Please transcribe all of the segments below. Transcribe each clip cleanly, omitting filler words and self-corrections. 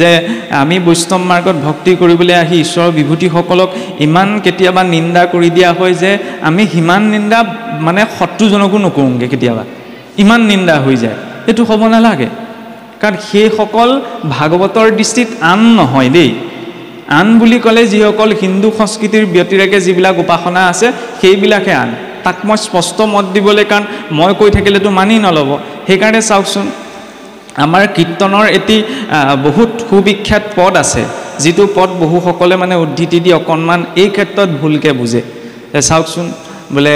যে আমি বৈষ্ণৱ মাৰ্গত ভক্তি কৰিবলৈ আহি ঈশ্বৰৰ বিভূতিসকলক ইমান কেতিয়াবা নিন্দা কৰি দিয়া হয় যে আমি সিমান নিন্দা মানে শত্ৰুজনকো নকৰোঁগৈ, কেতিয়াবা ইমান নিন্দা হৈ যায়। এইটো হ'ব নালাগে, কাৰণ সেইসকল ভাগৱতৰ দৃষ্টিত আন নহয় দেই। আন বুলি ক'লে যিসকল হিন্দু সংস্কৃতিৰ ব্যতিৰেকে যিবিলাক উপাসনা আছে সেইবিলাকে আন। তাক মই স্পষ্ট মত দিবলৈ, কাৰণ মই কৈ থাকিলেতো মানি নল'ব। সেইকাৰণে চাওকচোন, আমাৰ কীৰ্তনৰ এটি বহুত সুবিখ্যাত পদ আছে, যিটো পদ বহুসকলে মানে উদ্ধৃতি দি অকণমান এই ক্ষেত্ৰত ভুলকৈ বুজে। চাওকচোন, বোলে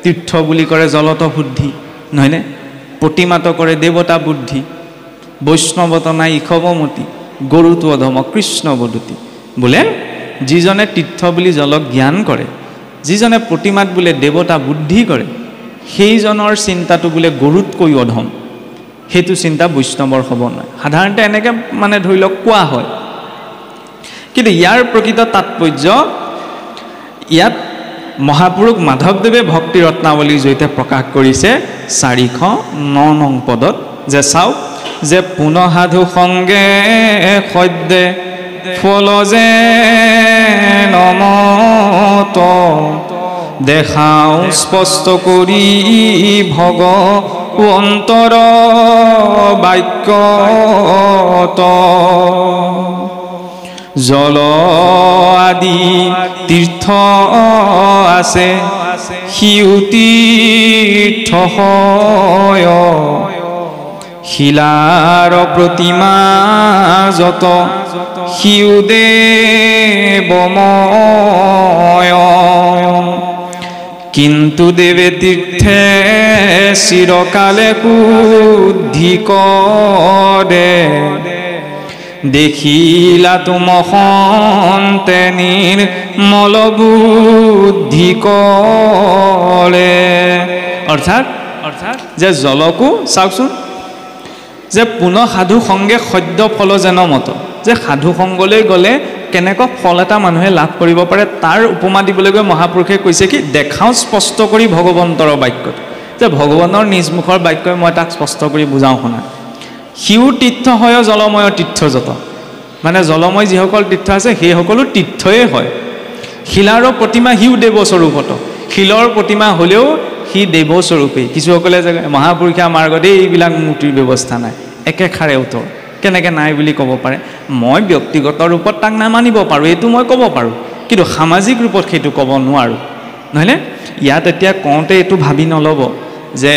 তীৰ্থ বুলি কৰে জলত বুদ্ধি, নহয়নে? প্ৰতিমাত কৰে দেৱতা বুদ্ধি, বৈষ্ণৱত নাই ইষৱমতি, গৰুটো অধম কৃষ্ণ বদতি। বোলে যিজনে তীৰ্থ বুলি জলক জ্ঞান কৰে, যিজনে প্ৰতিমাত বোলে দেৱতা বুদ্ধি কৰে, সেইজনৰ চিন্তাটো বোলে গৰুতকৈ অধম। সেইটো চিন্তা বৈষ্ণৱৰ হ'ব নোৱাৰে। সাধাৰণতে এনেকৈ মানে ধৰি লওক কোৱা হয়, কিন্তু ইয়াৰ প্ৰকৃত তাৎপৰ্য ইয়াত মহাপুৰুষ মাধৱদেৱে ভক্তি ৰত্নাৱলীৰ জৰিয়তে প্ৰকাশ কৰিছে 409 নং পদত, যে চাওক, যে পুনঃ সাধু সংগে সদ্যে ফল যে নমত, দেখাও স্পষ্ট কৰি ভগৱন্তৰ বাক্যত, জল আদি তীৰ্থ আছে সিউ তীৰ্থ হয়, শিলাৰ প্ৰতিমা যত সিউ দেৱময়, কিন্তু দেৱে তীৰ্থে চিৰকালে বুদ্ধি কৰে, দেখিলা তুম সন্তে নিৰ্মল বুদ্ধি কৰে। অৰ্থাৎ যে জলকো চাওকচোন, যে পুনঃ সাধু সংগে সদ্য ফল যেন মত, যে সাধু সংগলৈ গ'লে কেনেকুৱা ফল এটা মানুহে লাভ কৰিব পাৰে তাৰ উপমা দিবলৈ গৈ মহাপুৰুষে কৈছে কি, দেখাওঁ স্পষ্ট কৰি ভগৱন্তৰ বাক্যত, যে ভগৱানৰ নিজ মুখৰ বাক্যই মই তাক স্পষ্ট কৰি বুজাওঁ শুনা। সিও তীৰ্থ হয় জলময় তীৰ্থ যত, মানে জলময় যিসকল তীৰ্থ আছে সেইসকলো তীৰ্থই হয়। শিলাৰ প্ৰতিমা সিও দেৱস্বৰূপত, শিলৰ প্ৰতিমা হ'লেও সি দেৱস্বৰূপেই। কিছুসকলে যে মহাপুৰুষে আমাৰ আগত এইবিলাক মূৰ্তিৰ ব্যৱস্থা নাই, একেষাৰে উত্তৰ। কেনেকৈ নাই বুলি ক'ব পাৰে? মই ব্যক্তিগত ৰূপত তাক নামানিব পাৰোঁ, এইটো মই ক'ব পাৰোঁ, কিন্তু সামাজিক ৰূপত সেইটো ক'ব নোৱাৰোঁ, নহয়নে? ইয়াত এতিয়া কওঁতে এইটো ভাবি নল'ব যে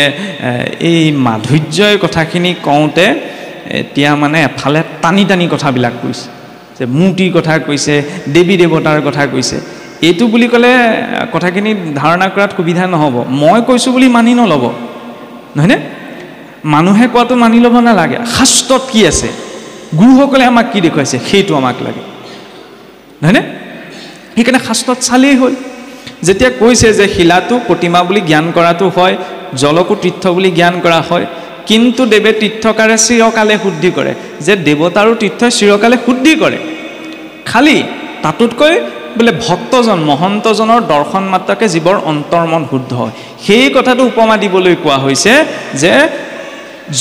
এই মাধুৰ্যৰ কথাখিনি কওঁতে এতিয়া মানে এফালে টানি টানি কথাবিলাক কৈছে, যে মূৰ্তিৰ কথা কৈছে, দেৱী দেৱতাৰ কথা কৈছে। এইটো বুলি ক'লে কথাখিনি ধাৰণা কৰাত সুবিধা নহ'ব। মই কৈছোঁ বুলি মানি নল'ব, নহয়নে? মানুহে কোৱাটো মানি ল'ব নালাগে। শাস্ত্ৰত কি আছে, গুৰুসকলে আমাক কি দেখুৱাইছে, সেইটো আমাক লাগে, নহয়নে? সেইকাৰণে শাস্ত্ৰত চালেই হ'ল। যেতিয়া কৈছে যে শিলাটো প্ৰতিমা বুলি জ্ঞান কৰাটো হয়, জলকো তীৰ্থ বুলি জ্ঞান কৰা হয়, কিন্তু দেৱে তীৰ্থকাৰে চিৰকালে শুদ্ধি কৰে, যে দেৱতাৰো তীৰ্থই চিৰকালে শুদ্ধি কৰে। খালি তাতোতকৈ বোলে ভক্তজন মহন্তজনৰ দৰ্শন মাত্ৰকে জীৱৰ অন্তৰ্মন শুদ্ধ হয়, সেই কথাটো উপমা দিবলৈ কোৱা হৈছে যে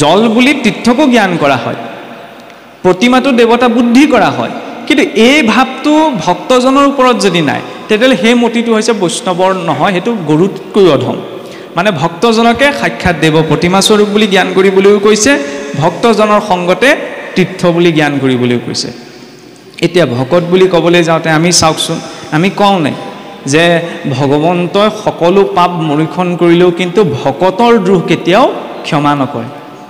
জল বুলি তীৰ্থকো জ্ঞান কৰা হয়, প্ৰতিমাটো দেৱতা বুদ্ধি কৰা হয়, কিন্তু এই ভাৱটো ভক্তজনৰ ওপৰত যদি নাই, তেতিয়াহ'লে সেই মূৰ্তিটো হৈছে বৈষ্ণৱৰ নহয়, সেইটো গৰুতকৈ অধম। মানে ভক্তজনকে সাক্ষাৎ দেৱ প্ৰতিমা স্বৰূপ বুলি জ্ঞান কৰিবলৈও কৈছে, ভক্তজনৰ সংগতে তীৰ্থ বুলি জ্ঞান কৰিবলৈও কৈছে। এতিয়া ভকত বুলি ক'বলৈ যাওঁতে আমি চাওকচোন, আমি কওঁ নাই যে ভগৱন্তই সকলো পাপ মৰিখন কৰিলেও কিন্তু ভকতৰ দ্ৰোহ কেতিয়াও ক্ষমা নকৰে।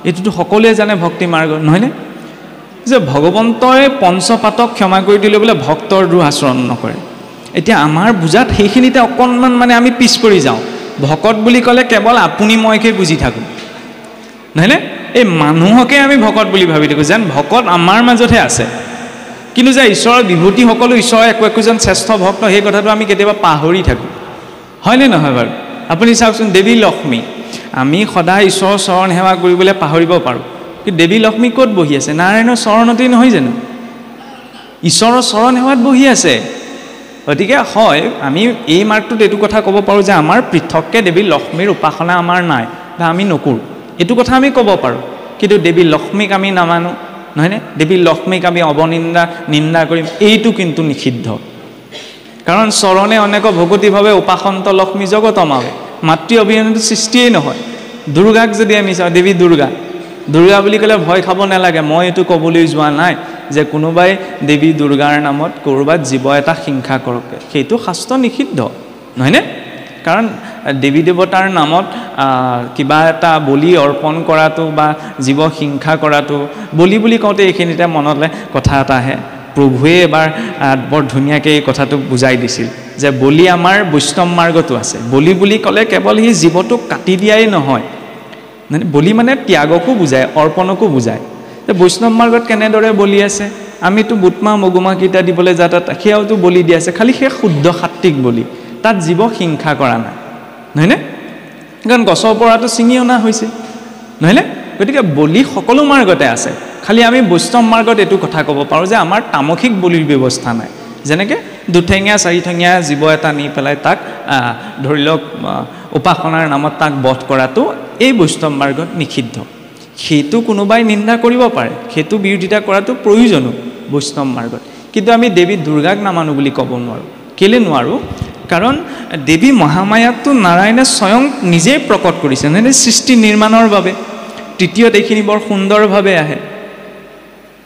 এইটোতো সকলোৱে জানে ভক্তি মাৰ্গ, নহয়নে? যে ভগৱন্তই পঞ্চপাতক ক্ষমা কৰি দিলে বোলে ভক্তৰ দ্ৰোহ আচৰণ নকৰে। এতিয়া আমাৰ বুজাত সেইখিনিতে অকণমান মানে আমি পিছ পৰি যাওঁ। ভকত বুলি ক'লে কেৱল আপুনি মইকে বুজি থাকোঁ, নহয়নে? এই মানুহকে আমি ভকত বুলি ভাবি থাকোঁ, যেন ভকত আমাৰ মাজতহে আছে, কিন্তু যে ঈশ্বৰৰ বিভূতি সকলো ঈশ্বৰৰ একো একোজন শ্ৰেষ্ঠ ভক্ত, সেই কথাটো আমি কেতিয়াবা পাহৰি থাকোঁ, হয়নে নহয় বাৰু? আপুনি চাওকচোন, দেৱী লক্ষ্মী, আমি সদায় ঈশ্বৰৰ চৰণ সেৱা কৰিবলৈ পাহৰিব পাৰোঁ, কিন্তু দেৱী লক্ষ্মী ক'ত বহি আছে? নাৰায়ণৰ চৰণতেই নহয় জানো? ঈশ্বৰৰ চৰণ সেৱাত বহি আছে। গতিকে হয়, আমি এই মাৰ্গটোত এইটো কথা ক'ব পাৰোঁ যে আমাৰ পৃথককৈ দেৱী লক্ষ্মীৰ উপাসনা আমাৰ নাই বা আমি নকৰোঁ, এইটো কথা আমি ক'ব পাৰোঁ, কিন্তু দেৱী লক্ষ্মীক আমি নামানো, নহয়নে? দেৱী লক্ষ্মীক আমি নিন্দা কৰিম, এইটো কিন্তু নিষিদ্ধ। কাৰণ চৰণে অনেক ভগতিভাৱে উপাসন্ত লক্ষ্মী জগতমাৱে, মাতৃ অবিহনেতো সৃষ্টিয়েই নহয়। দুৰ্গাক যদি আমি চাওঁ, দেৱী দুৰ্গা বুলি ক'লে ভয় খাব নালাগে। মই এইটো ক'বলৈ যোৱা নাই যে কোনোবাই দেৱী দুৰ্গাৰ নামত ক'ৰবাত জীৱ এটা হিংসা কৰক, সেইটো শাস্ত্ৰ নিষিদ্ধ, নহয়নে? কাৰণ দেৱী দেৱতাৰ নামত কিবা এটা বলি অৰ্পণ কৰাটো বা জীৱ হিংসা কৰাটো, বলি বুলি কওঁতে এইখিনিতে মনলৈ কথা এটা আহে। প্ৰভুৱে এবাৰ বৰ ধুনীয়াকৈ এই কথাটো বুজাই দিছিল যে বলি আমাৰ বৈষ্ণৱ মাৰ্গতো আছে। বলি বুলি ক'লে কেৱল সি জীৱটোক কাটি দিয়াই নহয়, বলি মানে ত্যাগকো বুজায়, অৰ্পণকো বুজায়। বৈষ্ণৱ মাৰ্গত কেনেদৰে বলি আছে? আমিতো বুটমাহ মগুমাহকেইটা দিবলৈ যাওঁ, তাত সেয়াওতো বলি দি আছে, খালি সেয়া শুদ্ধ সাত্বিক বলি, তাত জীৱ হিংসা কৰা নাই, নহয়নে? কাৰণ গছৰ পৰাটো ছিঙি অনা হৈছে, নহয়নে? গতিকে বলি সকলো মাৰ্গতে আছে, খালি আমি বৈষ্ণৱ মাৰ্গত এইটো কথা ক'ব পাৰোঁ যে আমাৰ তামসিক বলিৰ ব্যৱস্থা নাই। যেনেকৈ দুঠেঙীয়া চাৰিঠেঙীয়া জীৱ এটা নি পেলাই তাক ধৰি লওক উপাসনাৰ নামত তাক বধ কৰাটো এই বৈষ্ণৱ মাৰ্গত নিষিদ্ধ। সেইটো কোনোবাই নিন্দা কৰিব পাৰে, সেইটো বিৰোধিতা কৰাটো প্ৰয়োজনো বৈষ্ণৱ মাৰ্গত। কিন্তু আমি দেৱী দুৰ্গাক নামানো বুলি ক'ব নোৱাৰোঁ। কেলৈ নোৱাৰোঁ? কাৰণ দেৱী মহামায়াকটো নাৰায়ণে স্বয়ং নিজেই প্ৰকট কৰিছে, নহয় সৃষ্টি নিৰ্মাণৰ বাবে। তৃতীয়ত এইখিনি বৰ সুন্দৰভাৱে আহে।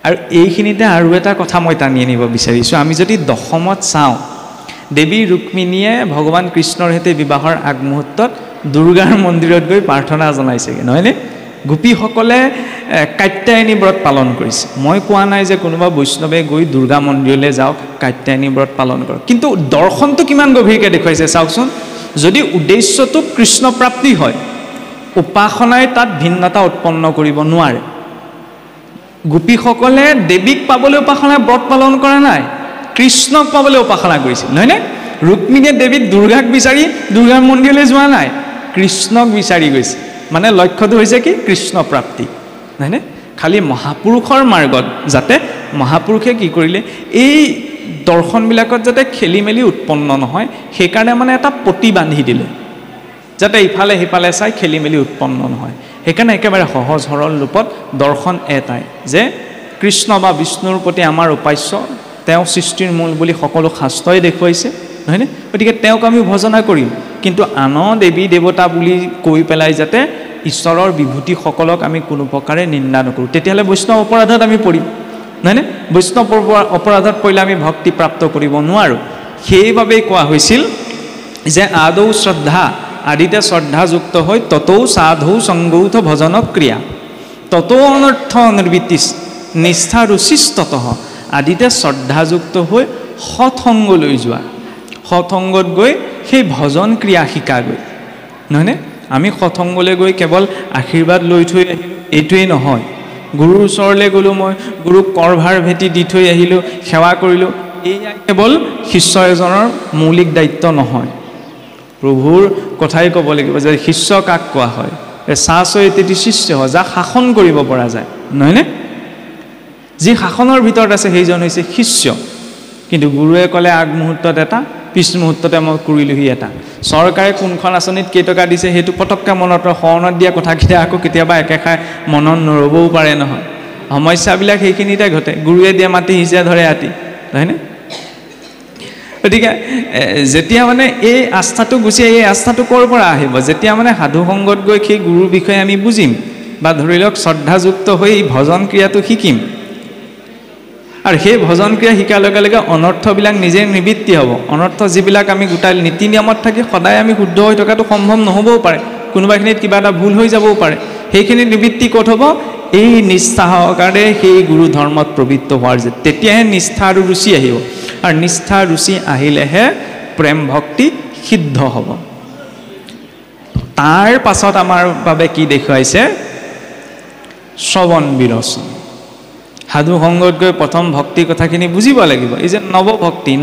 আৰু এইখিনিতে আৰু এটা কথা মই টানি আনিব বিচাৰিছোঁ। আমি যদি দশমত চাওঁ, দেৱী ৰুক্মিণীয়ে ভগৱান কৃষ্ণৰ সৈতে বিবাহৰ আগমুহূৰ্তত দুৰ্গাৰ মন্দিৰত গৈ প্ৰাৰ্থনা জনাইছেগৈ, নহয়নে? গোপীসকলে কাত্যায়নী ব্ৰত পালন কৰিছে। মই কোৱা নাই যে কোনোবা বৈষ্ণৱে গৈ দুৰ্গা মন্দিৰলৈ যাওক, কাত্যায়নী ব্ৰত পালন কৰক, কিন্তু দৰ্শনটো কিমান গভীৰকৈ দেখুৱাইছে চাওকচোন। যদি উদ্দেশ্যটো কৃষ্ণ প্ৰাপ্তি হয়, উপাসনাই তাত ভিন্নতা উৎপন্ন কৰিব নোৱাৰে। গোপীসকলে দেৱীক পাবলৈ উপাসনা ব্ৰত পালন কৰা নাই, কৃষ্ণক পাবলৈ উপাসনা কৰিছিল, নহয়নে? ৰুক্মিণীয়ে দেৱীক দুৰ্গাক বিচাৰি দুৰ্গাৰ মন্দিৰলৈ যোৱা নাই, কৃষ্ণক বিচাৰি গৈছে। মানে লক্ষ্যটো হৈছে কি? কৃষ্ণ প্ৰাপ্তি, নহয়নে? খালি মহাপুৰুষৰ মাৰ্গত যাতে মহাপুৰুষে কি কৰিলে, এই দৰ্শনবিলাকত যাতে খেলি মেলি উৎপন্ন নহয়, সেইকাৰণে মানে এটা পতি বান্ধি দিলে, যাতে ইফালে সিফালে চাই খেলি মেলি উৎপন্ন নহয়। সেইকাৰণে একেবাৰে সহজ সৰল ৰূপত দৰ্শন এটাই যে কৃষ্ণ বা বিষ্ণুৰ প্ৰতি আমাৰ উপাস্য, তেওঁ সৃষ্টিৰ মূল বুলি সকলো শাস্ত্ৰই দেখুৱাইছে, নহয়নে? গতিকে তেওঁক আমি ভজনা কৰিম, কিন্তু আন দেৱী দেৱতা বুলি কৈ পেলাই যাতে ঈশ্বৰৰ বিভূতিসকলক আমি কোনো প্ৰকাৰে নিন্দা নকৰোঁ, তেতিয়াহ'লে বৈষ্ণৱ অপৰাধত আমি পৰিম, নহয়নে? বৈষ্ণৱ অপৰাধত পৰিলে আমি ভক্তি প্ৰাপ্ত কৰিব নোৱাৰোঁ। সেইবাবেই কোৱা হৈছিল যে আদৌ শ্ৰদ্ধা, আদিতে শ্ৰদ্ধাযুক্ত হৈ ততৌ সাধু সংগৌথ ভজন ক্ৰিয়া, ততো অনৰ্থ নিৰ্বৃত্তি নিষ্ঠা ৰুচিস্তত। আদিতে শ্ৰদ্ধাযুক্ত হৈ সৎসংগলৈ যোৱা, সৎসংগত গৈ সেই ভজন ক্ৰিয়া শিকাগৈ, নহয়নে? আমি সৎসংগলৈ গৈ কেৱল আশীৰ্বাদ লৈ থৈ আহিলোঁ এইটোৱেই নহয়, গুৰুৰ ওচৰলৈ গ'লোঁ, মই গুৰুক কৰভাৰ ভেটি দি থৈ আহিলোঁ, সেৱা কৰিলোঁ, এয়া কেৱল শিষ্য এজনৰ মৌলিক দায়িত্ব নহয়। প্ৰভুৰ কথাই ক'ব লাগিব যে শিষ্য কাক কোৱা হয়? চাচৈতি শিষ্য, যাক শাসন কৰিব পৰা যায়, নহয়নে? যি শাসনৰ ভিতৰত আছে সেইজন হৈছে শিষ্য। কিন্তু গুৰুৱে ক'লে আগমুহূৰ্তত এটা, পিছ মুহূৰ্ততে মই কৰিলোহি এটা। চৰকাৰে কোনখন আঁচনিত কেইটকা দিছে সেইটো পটককৈ মনত শৰণত দিয়া কথাকেইটা আকৌ কেতিয়াবা একেষাৰ মনত নৰবও পাৰে নহয়। সমস্যাবিলাক সেইখিনিতে ঘটে। গুৰুৱে দিয়া মাটি সিঁচে ধৰে ৰাতি, নহয়নে? গতিকে যেতিয়া মানে এই আস্থাটো গুচি, এই আস্থাটো ক'ৰ পৰা আহিব? যেতিয়া মানে সাধু সংগত গৈ সেই গুৰুৰ বিষয়ে আমি বুজিম, বা ধৰি লওক শ্ৰদ্ধাযুক্ত হৈ এই ভজন ক্ৰিয়াটো শিকিম, আৰু সেই ভজন ক্ৰিয়া শিকাৰ লগে লগে অনৰ্থবিলাক নিজে নিবৃত্তি হ'ব। অনৰ্থ যিবিলাক আমি গোটাই নীতি নিয়মত থাকি সদায় আমি শুদ্ধ হৈ থকাটো সম্ভৱ নহ'বও পাৰে, কোনোবাখিনিত কিবা এটা ভুল হৈ যাবও পাৰে। সেইখিনি নিবৃত্তি ক'ত হ'ব? এই নিষ্ঠা সহকাৰে সেই গুৰু ধৰ্মত প্ৰবৃত্ত হোৱাৰ যে তেতিয়াহে নিষ্ঠা আৰু ৰুচি আহিব, আৰু নিষ্ঠা ৰুচি আহিলেহে প্ৰেম ভক্তি সিদ্ধ হ'ব। তাৰ পাছত আমাৰ বাবে কি দেখুৱাইছে? শ্ৰৱণ বিৰচন। সাধু সংগত গৈ প্ৰথম ভক্তিৰ কথাখিনি বুজিব লাগিব। এই যে নৱভক্তি,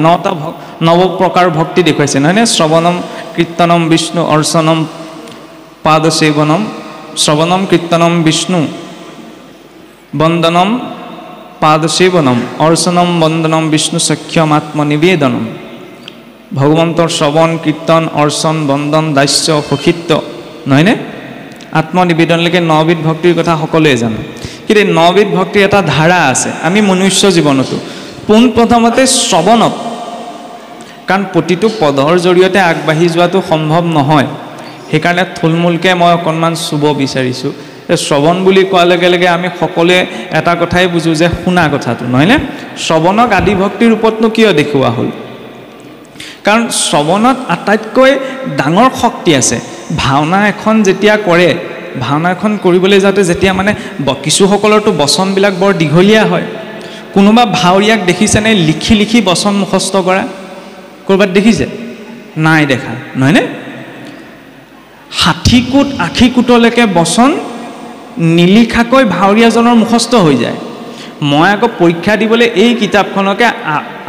নৱ প্ৰকাৰ ভক্তি দেখুৱাইছে, নহয়নে? শ্ৰৱণম কীৰ্তনম বিষ্ণু অৰ্চনম পাদসেৱনম, শ্ৰৱণম কীৰ্তনম বিষ্ণু বন্দনম পাদসেৱনম, অৰ্চনম বন্দনম বিষ্ণু সখ্যম আত্মনিবেদনম। ভগৱন্তৰ শ্ৰৱণ কীৰ্তন অৰ্চন বন্দন দাস্য সখিত্য, নহয়নে? আত্মনিবেদনলৈকে 9বিধ ভক্তিৰ কথা সকলোৱে জানে। কিন্তু 9বিধ ভক্তিৰ এটা ধাৰা আছে আমি মনুষ্য জীৱনতো পোনপ্ৰথমতে শ্ৰৱণত কাৰণ প্ৰতিটো পদৰ জৰিয়তে আগবাঢ়ি যোৱাটো সম্ভৱ নহয় সেইকাৰণে থুলমূলকৈ মই অকণমান চুব বিচাৰিছোঁ শ্ৰৱণ বুলি কোৱাৰ লগে লগে আমি সকলোৱে এটা কথাই বুজোঁ যে শুনা কথাটো নহয়নে শ্ৰৱণক আদি ভক্তিৰ ৰূপতনো কিয় দেখুওৱা হ'ল কাৰণ শ্ৰৱণত আটাইতকৈ ডাঙৰ শক্তি আছে ভাওনা এখন যেতিয়া কৰে ভাওনা এখন কৰিবলৈ যাওঁতে যেতিয়া মানে কিছুসকলৰতো বচনবিলাক বৰ দীঘলীয়া হয় কোনোবা ভাৱৰীয়াক দেখিছেনে লিখি লিখি বচন মুখস্থ কৰা ক'ৰবাত দেখিছে নাই দেখা নহয়নে 60 কোট 80 কোটলৈকে বচন নিলিখাকৈ ভাৱৰীয়াজনৰ মুখস্থ হৈ যায় মই আকৌ পৰীক্ষা দিবলৈ এই কিতাপখনকে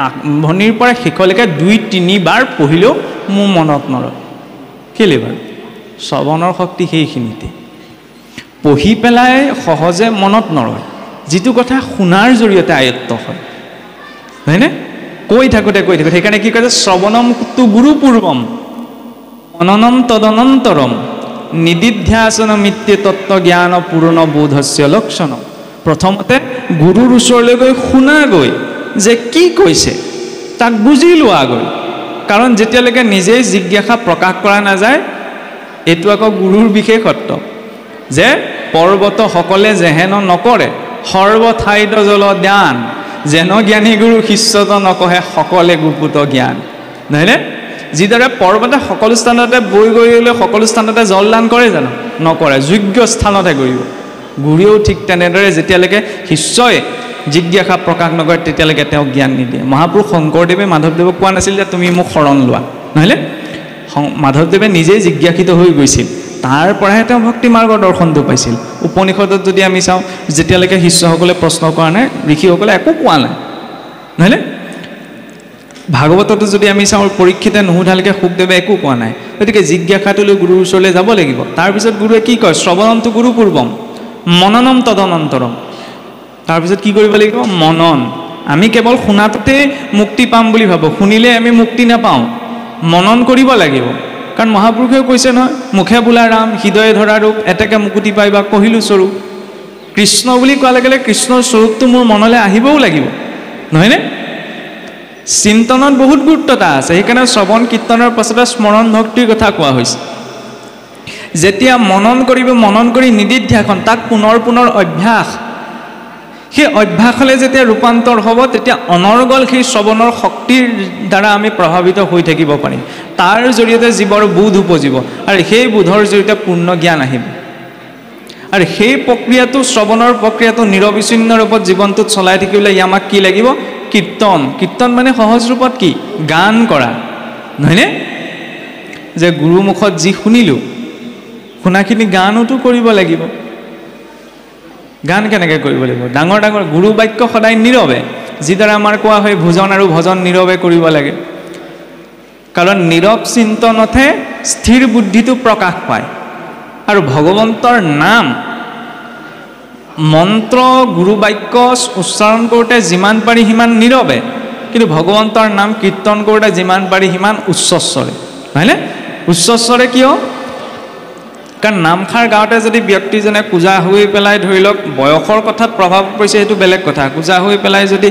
আৰম্ভণিৰ পৰা শেষলৈকে 2-3 বাৰ পঢ়িলেও মোৰ মনত নৰয় কেলে বাৰু শ্ৰৱণৰ শক্তি সেইখিনিতে পঢ়ি পেলাই সহজে মনত নৰয় যিটো কথা শুনাৰ জৰিয়তে আয়ত্ত হয় হয়নে কৈ থাকোঁতে সেইকাৰণে কি কৈছে শ্ৰৱণম তু গুৰুপূৰ্বম মননম তদনন্তৰম নিদিধ্যাসন মিত্য তত্ত্ব জ্ঞান পূৰ্ণ বোধস্য লক্ষণম প্ৰথমতে গুৰুৰ ওচৰলৈ গৈ শুনাগৈ যে কি কৈছে তাক বুজি লোৱাগৈ কাৰণ যেতিয়ালৈকে নিজেই জিজ্ঞাসা প্ৰকাশ কৰা নাযায় এইটো আকৌ গুৰুৰ বিশেষত্ব যে পৰ্বত সকলে যেহেন নকৰে সৰ্বঠাইত জল জ্ঞান যেন জ্ঞানী গুৰু শিষ্যত নকহে সকলে গুপুত জ্ঞান নহয়নে যিদৰে পৰ্বতে সকলো স্থানতে বৈ গৈলৈ সকলো স্থানতে জলদান কৰে জানো নকৰে যোগ্য স্থানতে কৰিব গুৰুৱেও ঠিক তেনেদৰে যেতিয়ালৈকে শিষ্যই জিজ্ঞাসা প্ৰকাশ নকৰে তেতিয়ালৈকে তেওঁ জ্ঞান নিদিয়ে মহাপুৰুষ শংকৰদেৱে মাধৱদেৱক কোৱা নাছিল যে তুমি মোক শৰণ লোৱা নহয়নে মাধৱদেৱে নিজেই জিজ্ঞাসিত হৈ গৈছিল তাৰ পৰাহে তেওঁ ভক্তি মাৰ্গৰ দৰ্শনটো পাইছিল উপনিষদত যদি আমি চাওঁ যেতিয়ালৈকে শিষ্যসকলে প্ৰশ্ন কৰা নাই ঋষিসকলে একো কোৱা নাই নহয়নে ভাগৱততো যদি আমি চাওঁ পৰীক্ষিতে নুসুধালৈকে শুকদেৱে একো কোৱা নাই গতিকে জিজ্ঞাসাটোলৈ গুৰুৰ ওচৰলৈ যাব লাগিব তাৰপিছত গুৰুৱে কি কয় শ্ৰৱণমটো গুৰুপূৰ্বম মননম তদনন্তৰম তাৰপিছত কি কৰিব লাগিব মনন আমি কেৱল শুনাটোতে মুক্তি পাম বুলি ভাবোঁ শুনিলে আমি মুক্তি নাপাওঁ মনন কৰিব লাগিব কাৰণ মহাপুৰুষেও কৈছে নহয় মুখে বোলা ৰাম হৃদয়ে ধৰা ৰূপ এতেকে মুকুতি পাই বা কহিলো স্বৰূপ কৃষ্ণ বুলি কোৱাৰ লগে লগে কৃষ্ণৰ স্বৰূপটো মোৰ মনলৈ আহিবও লাগিব নহয়নে চিন্তনত বহুত গুৰুত্বতা আছে সেইকাৰণে শ্ৰৱণ কীৰ্তনৰ পাছতে স্মৰণ ভক্তিৰ কথা কোৱা হৈছে যেতিয়া মনন কৰিব মনন কৰি নিদিধ্যাসন তাক পুনৰ অভ্যাস সেই অভ্যাসলৈ যেতিয়া ৰূপান্তৰ হ'ব তেতিয়া অনৰ্গল সেই শ্ৰৱণৰ শক্তিৰ দ্বাৰা আমি প্ৰভাৱিত হৈ থাকিব পাৰিম তাৰ জৰিয়তে জীৱৰ বোধ উপজিব আৰু সেই বোধৰ জৰিয়তে পূৰ্ণ জ্ঞান আহিব আৰু সেই প্ৰক্ৰিয়াটো শ্ৰৱণৰ প্ৰক্ৰিয়াটো নিৰবিচ্ছিন্ন ৰূপত জীৱনটোত চলাই থাকিবলৈ আমাক কি লাগিব কীৰ্তন মানে সহজ ৰূপত কি গান কৰা নহয়নে যে গুৰুমুখত যি শুনিলোঁ শুনাখিনি গানোতো কৰিব লাগিব গান কেনেকৈ কৰিব লাগিব ডাঙৰ গুৰু বাক্য সদায় নীৰৱে যিদৰে আমাৰ কোৱা হয় ভোজন আৰু ভজন নীৰৱে কৰিব লাগে কাৰণ নীৰৱ চিন্তনতহে স্থিৰ বুদ্ধিটো প্ৰকাশ পায় আৰু ভগৱন্তৰ নাম মন্ত্ৰ গুৰু বাক্য উচ্চাৰণ কৰোঁতে যিমান পাৰি সিমান নীৰৱে কিন্তু ভগৱন্তৰ নাম কীৰ্তন কৰোঁতে যিমান পাৰি সিমান উচ্চস্বৰে হয়নে উচ্চস্বৰে কিয় কাৰণ নামখাৰ গাঁৱতে যদি ব্যক্তিজনে কোজা হৈ পেলাই ধৰি লওক বয়সৰ কথাত প্ৰভাৱ পৰিছে সেইটো বেলেগ কথা কোজা হৈ পেলাই যদি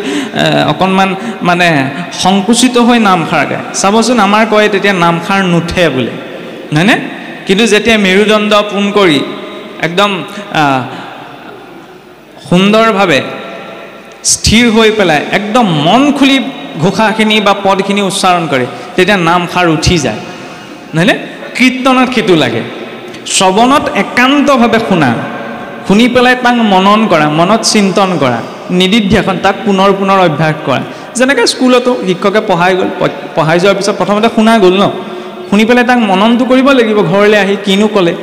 অকণমান মানে সংকুচিত হৈ নামখাৰ গায় চাবচোন আমাৰ কয় তেতিয়া নামখাৰ নুঠে বোলে নহয়নে কিন্তু যেতিয়া মেৰুদণ্ড পোন কৰি একদম সুন্দৰভাৱে স্থিৰ হৈ পেলাই একদম মন খুলি ঘোষাখিনি বা পদখিনি উচ্চাৰণ কৰে তেতিয়া নামখাৰ উঠি যায় নহয়নে কীৰ্তনত সেইটো লাগে শ্ৰৱণত একান্তভাৱে শুনি পেলাই তাক মনন কৰা মনত চিন্তন কৰা নিদিধ্যাসন তাক পুনৰ অভ্যাস কৰা যেনেকৈ স্কুলতো শিক্ষকে পঢ়াই যোৱাৰ পিছত প্ৰথমতে শুনা গ'ল ন শুনি পেলাই তাক মননটো কৰিব লাগিব ঘৰলৈ আহি কিনো ক'লে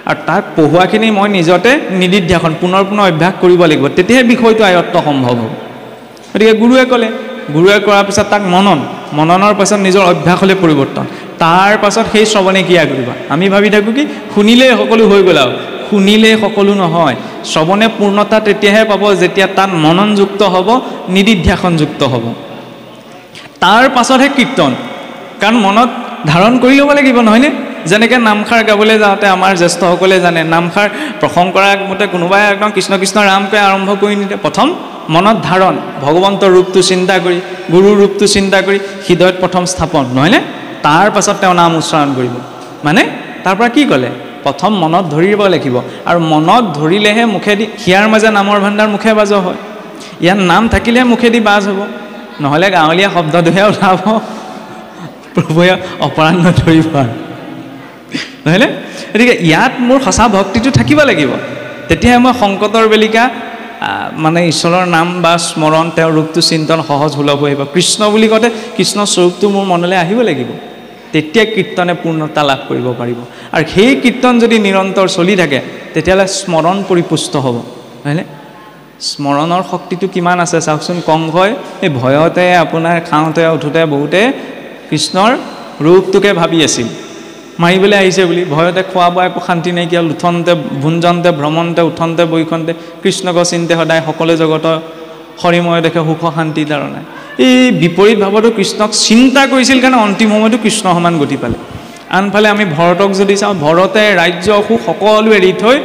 আৰু তাক পঢ়োৱাখিনি মই নিজতে নিদিধ্যাসন পুনৰ অভ্যাস কৰিব লাগিব তেতিয়াহে বিষয়টো আয়ত্ত সম্ভৱ হ'ব গতিকে গুৰুৱে ক'লে গুৰুৱে কৰাৰ পিছত তাক মননৰ পাছত নিজৰ অভ্যাসলৈ পৰিৱৰ্তন তাৰ পাছত সেই শ্ৰৱণে কি কৰিবা আমি ভাবি থাকোঁ কি শুনিলেই সকলো হৈ গ'ল আৰু শুনিলেই সকলো নহয় শ্ৰৱণে পূৰ্ণতা তেতিয়াহে পাব যেতিয়া তাত মননযুক্ত হ'ব নিদিধ্যাসনযুক্ত হ'ব তাৰ পাছতহে কীৰ্তন কাৰণ মনত ধাৰণ কৰি ল'ব লাগিব নহয়নে যেনেকৈ নামষাৰ গাবলৈ যাওঁতে আমাৰ জ্যেষ্ঠসকলে জানে নামষাৰ প্ৰসংগ কৰাৰ আগমতে কোনোবাই একদম কৃষ্ণ কৃষ্ণ ৰামকৈ আৰম্ভ কৰি নিদিয়ে প্ৰথম মনত ধাৰণ ভগৱন্তৰ ৰূপটো চিন্তা কৰি গুৰুৰ ৰূপটো চিন্তা কৰি হৃদয়ত প্ৰথম স্থাপন নহয়নে তাৰ পাছত তেওঁ নাম উচ্চাৰণ কৰিব মানে তাৰ পৰা কি ক'লে প্ৰথম মনত ধৰিব লাগিব আৰু মনত ধৰিলেহে মুখেদি হিয়াৰ মাজে নামৰ ভাণ্ডাৰ মুখে বাজ হয় ইয়াত নাম থাকিলেহে মুখেদি বাজ হ'ব নহ'লে গাঁৱলীয়া শব্দটোহে ওলাব প্ৰভুৱে অপৰাধ নধৰিব আৰু নহয়নে গতিকে ইয়াত মোৰ সঁচা ভক্তিটো থাকিব লাগিব তেতিয়াহে মই সংকটৰ বেলিকা মানে ঈশ্বৰৰ নাম বা স্মৰণ তেওঁৰ ৰূপটো চিন্তন সহজ সুলভ হৈ আহিব কৃষ্ণ বুলি কওঁতে কৃষ্ণ স্বৰূপটো মোৰ মনলৈ আহিব লাগিব তেতিয়া কীৰ্তনে পূৰ্ণতা লাভ কৰিব পাৰিব আৰু সেই কীৰ্তন যদি নিৰন্তৰ চলি থাকে তেতিয়াহ'লে স্মৰণ পৰিপুষ্ট হ'ব নহয়নে স্মৰণৰ শক্তিটো কিমান আছে চাওকচোন কংসই এই ভয়তে আপোনাৰ খাওঁতে উঠোতে বহুতে কৃষ্ণৰ ৰূপটোকে ভাবি আছিল মাৰিবলৈ আহিছে বুলি ভয়তে খোৱা বোৱা একো শান্তি নাইকিয়া উঠনতে ভুঞ্জনতে ভ্ৰমণতে উঠনতে বৈখনতে কৃষ্ণক চিন্তে সদায় সকলো জগতৰ হৰিময় দেখে সুখ শান্তি তাৰ নাই এই বিপৰীত ভাৱতো কৃষ্ণক চিন্তা কৰিছিল কাৰণে অন্তিম সময়তো কৃষ্ণ সমান গতি পালে আনফালে আমি ভৰতক যদি চাওঁ ভৰতে ৰাজ্য সুখ সকলো এৰি থৈ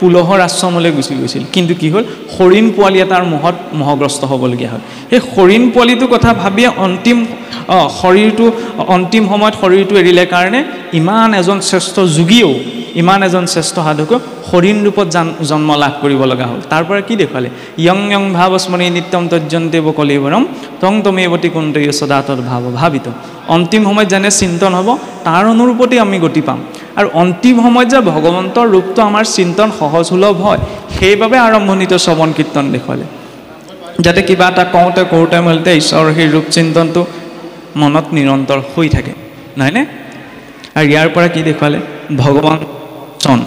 পুলহৰ আশ্ৰমলৈ গুচি গৈছিল কিন্তু কি হ'ল হৰিণ পোৱালি এটাৰ মোহগ্ৰস্ত হ'বলগীয়া হ'ল সেই হৰিণ পোৱালিটোৰ কথা ভাবিয়ে অন্তিম সময়ত শৰীৰটো এৰিলে কাৰণে ইমান এজন শ্ৰেষ্ঠ যোগীও ইমান এজন শ্ৰেষ্ঠ সাধকো হৰিণ ৰূপত জন্ম লাভ কৰিব লগা হ'ল তাৰ পৰা কি দেখুৱালে ইয়ং ইয়ং ভাৱস্মৰণী নিত্যম তজ্জন্তেব কলিবৰম তং তমেৱতী কুন্তয় সদা তৎ ভাৱ ভাবিত অন্তিম সময়ত যেনে চিন্তন হ'ব তাৰ অনুৰূপতেই আমি গতি পাম আৰু অন্তিম সময়ত যে ভগৱন্তৰ ৰূপটো আমাৰ চিন্তন সহজ সুলভ হয় সেইবাবে আৰম্ভণিতে শ্ৰৱণ কীৰ্তন দেখুৱালে যাতে কিবা এটা কওঁতে কৰোঁতে মেলোঁতে ঈশ্বৰৰ সেই ৰূপ চিন্তনটো মনত নিৰন্তৰ হৈ থাকে নহয়নে আৰু ইয়াৰ পৰা কি দেখুৱালে ভগৱান চন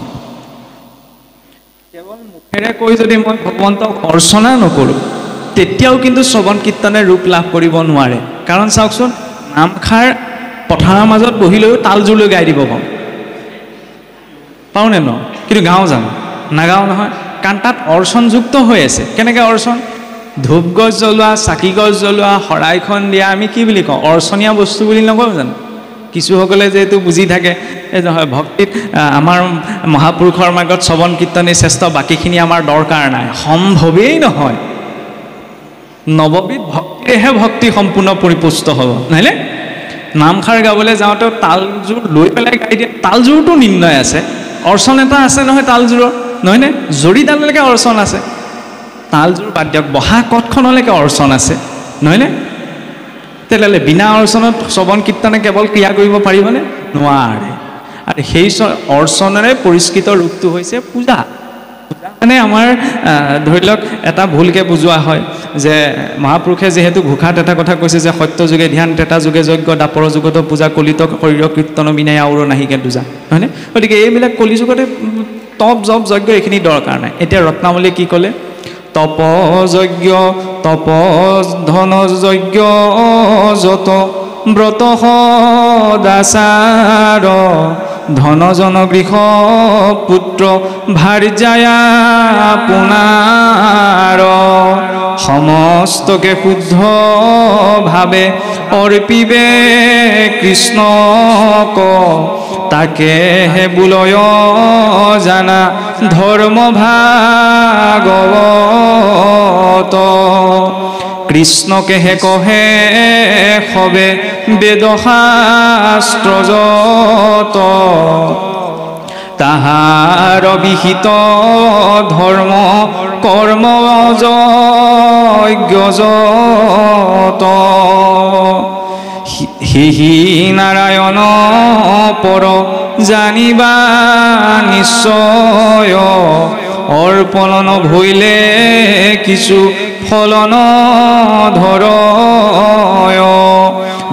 কেৱল মুখেৰে কৈ যদি মই ভগৱন্তক অৰ্চনা নকৰোঁ তেতিয়াও কিন্তু শ্ৰৱণ কীৰ্তনে ৰূপ লাভ কৰিব নোৱাৰে কাৰণ চাওকচোন নামষাৰ পথাৰৰ মাজত বহিলৈও তালযোৰলৈ গাই দিব পাৰোঁনে ন কিন্তু গাওঁ জানো নাগাওঁ নহয় কাৰণ তাত অৰ্চনযুক্ত হৈ আছে কেনেকৈ অৰ্চন ধূপ গছ জ্বলোৱা চাকি গছ জ্বলোৱা শৰাইখন দিয়া আমি কি বুলি কওঁ অৰ্চনীয়া বস্তু বুলি নকওঁ জানো কিছুসকলে যিহেতু বুজি থাকে এই নহয় ভক্তিত আমাৰ মহাপুৰুষৰ মাজত শ্ৰৱণ কীৰ্তনী শ্ৰেষ্ঠ বাকীখিনি আমাৰ দৰকাৰ নাই সম্ভৱেই নহয় নৱবিধ ভক্তিৰেহে ভক্তি সম্পূৰ্ণ পৰিপুষ্ট হ'ব নহয়নে নামষাৰ গাবলৈ যাওঁতেও তালযোৰ লৈ পেলাই গাই দিয়ে তালযোৰটো নিৰ্ণয় আছে অৰ্চন এটা আছে নহয় তালযোৰৰ নহয়নে জৰিডাললৈকে অৰ্চন আছে তালযোৰ বাদ দিয়ক বহা কঠখনলৈকে অৰ্চন আছে নহয়নে তেতিয়াহ'লে বিনা অৰ্চনত শ্ৰৱণ কীৰ্তনে কেৱল ক্ৰিয়া কৰিব পাৰিবনে নোৱাৰে আৰু সেই অৰ্চনেৰে পৰিষ্কৃত ৰূপটো হৈছে পূজা মানে আমাৰ ধৰি লওক এটা ভুলকৈ বুজোৱা হয় যে মহাপুৰুষে যিহেতু ঘোষাত এটা কথা কৈছে যে সত্য যুগে ধ্যান তেতা যুগে যজ্ঞ দাপৰ যুগতো পূজা কলিত শৰীৰ কীৰ্তন বিনাই আৰু নাহিকে দুজা হয়নে গতিকে এইবিলাক কলি যুগতে তপ জপ যজ্ঞ এইখিনি দৰকাৰ নাই এতিয়া ৰত্নাৱলী কি ক'লে তপ যজ্ঞ তপ ধন যজ্ঞ যত ব্ৰত সদাচাৰ ধনজন গৃহ পুত্ৰ ভাৰ্যায়া পুনাৰ সমস্তকে শুদ্ধ ভাৱে অৰ্পিবে কৃষ্ণক তাকেহে বুলয় জানা ধৰ্ম ভাগৱত কৃষ্ণকেহে কহে সবে বেদ শাস্ত্ৰ যত তাহাৰ বিহিত ধৰ্ম কৰ্ম যজ্ঞ যত হিহি নাৰায়ণ পৰ জানিবা নিশ্চয় অৰ্পণ নভৈলে কিছু ফলন ধৰ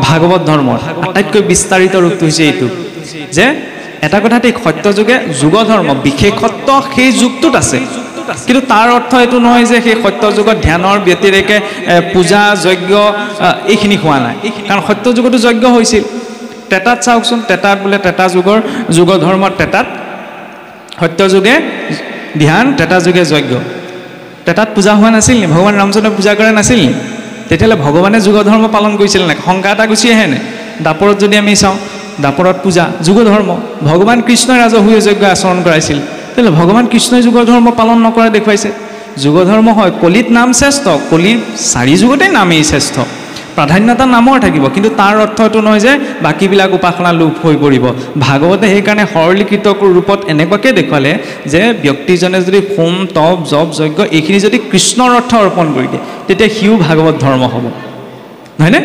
ভাগৱত ধৰ্মৰ আটাইতকৈ বিস্তাৰিত ৰূপটো হৈছে এইটো যে এটা কথা ঠিক সত্য যুগে যুগ ধৰ্ম বিশেষত্ব সেই যুগটোত আছে কিন্তু তাৰ অৰ্থ এইটো নহয় যে সেই সত্য যুগত ধ্যানৰ ব্যতিৰেকে পূজা যজ্ঞ এইখিনি হোৱা নাই কাৰণ সত্য যুগতো যজ্ঞ হৈছিল তেতাত চাওকচোন তেতাত বোলে তেতা যুগৰ যুগ ধৰ্মৰ তেতাত সত্য যুগে ধ্যান তেতা যুগে যজ্ঞ তেতাত পূজা হোৱা নাছিল নি ভগৱান ৰামচন্দ্ৰই পূজা কৰা নাছিল নি তেতিয়াহ'লে ভগৱানে যুগ ধৰ্ম পালন কৰিছিল নাই শংকা এটা গুচি আহেনে দাপৰত যদি আমি চাওঁ দাপৰত পূজা যুগ ধৰ্ম ভগৱান কৃষ্ণই ৰাজহুৱা যজ্ঞ আচৰণ কৰাইছিল তেলে ভগৱান কৃষ্ণই যুগ ধৰ্ম পালন নকৰা দেখুৱাইছে যুগ ধৰ্ম হয় কলিত নাম শ্ৰেষ্ঠ কলিৰ 4 যুগতে নামেই শ্ৰেষ্ঠ প্ৰাধান্যতা নামৰ থাকিব কিন্তু তাৰ অৰ্থটো নহয় যে বাকিবিলাক উপাসনা লোপ হৈ পৰিব ভাগৱতে সেইকাৰণে সৰলীকৃত ৰূপত এনেকুৱাকৈ দেখুৱালে যে ব্যক্তিজনে যদি হোম তপ জপ যজ্ঞ এইখিনি যদি কৃষ্ণৰ অৰ্থ অৰ্পণ কৰি দিয়ে তেতিয়া সিও ভাগৱত ধৰ্ম হ'ব নহয়নে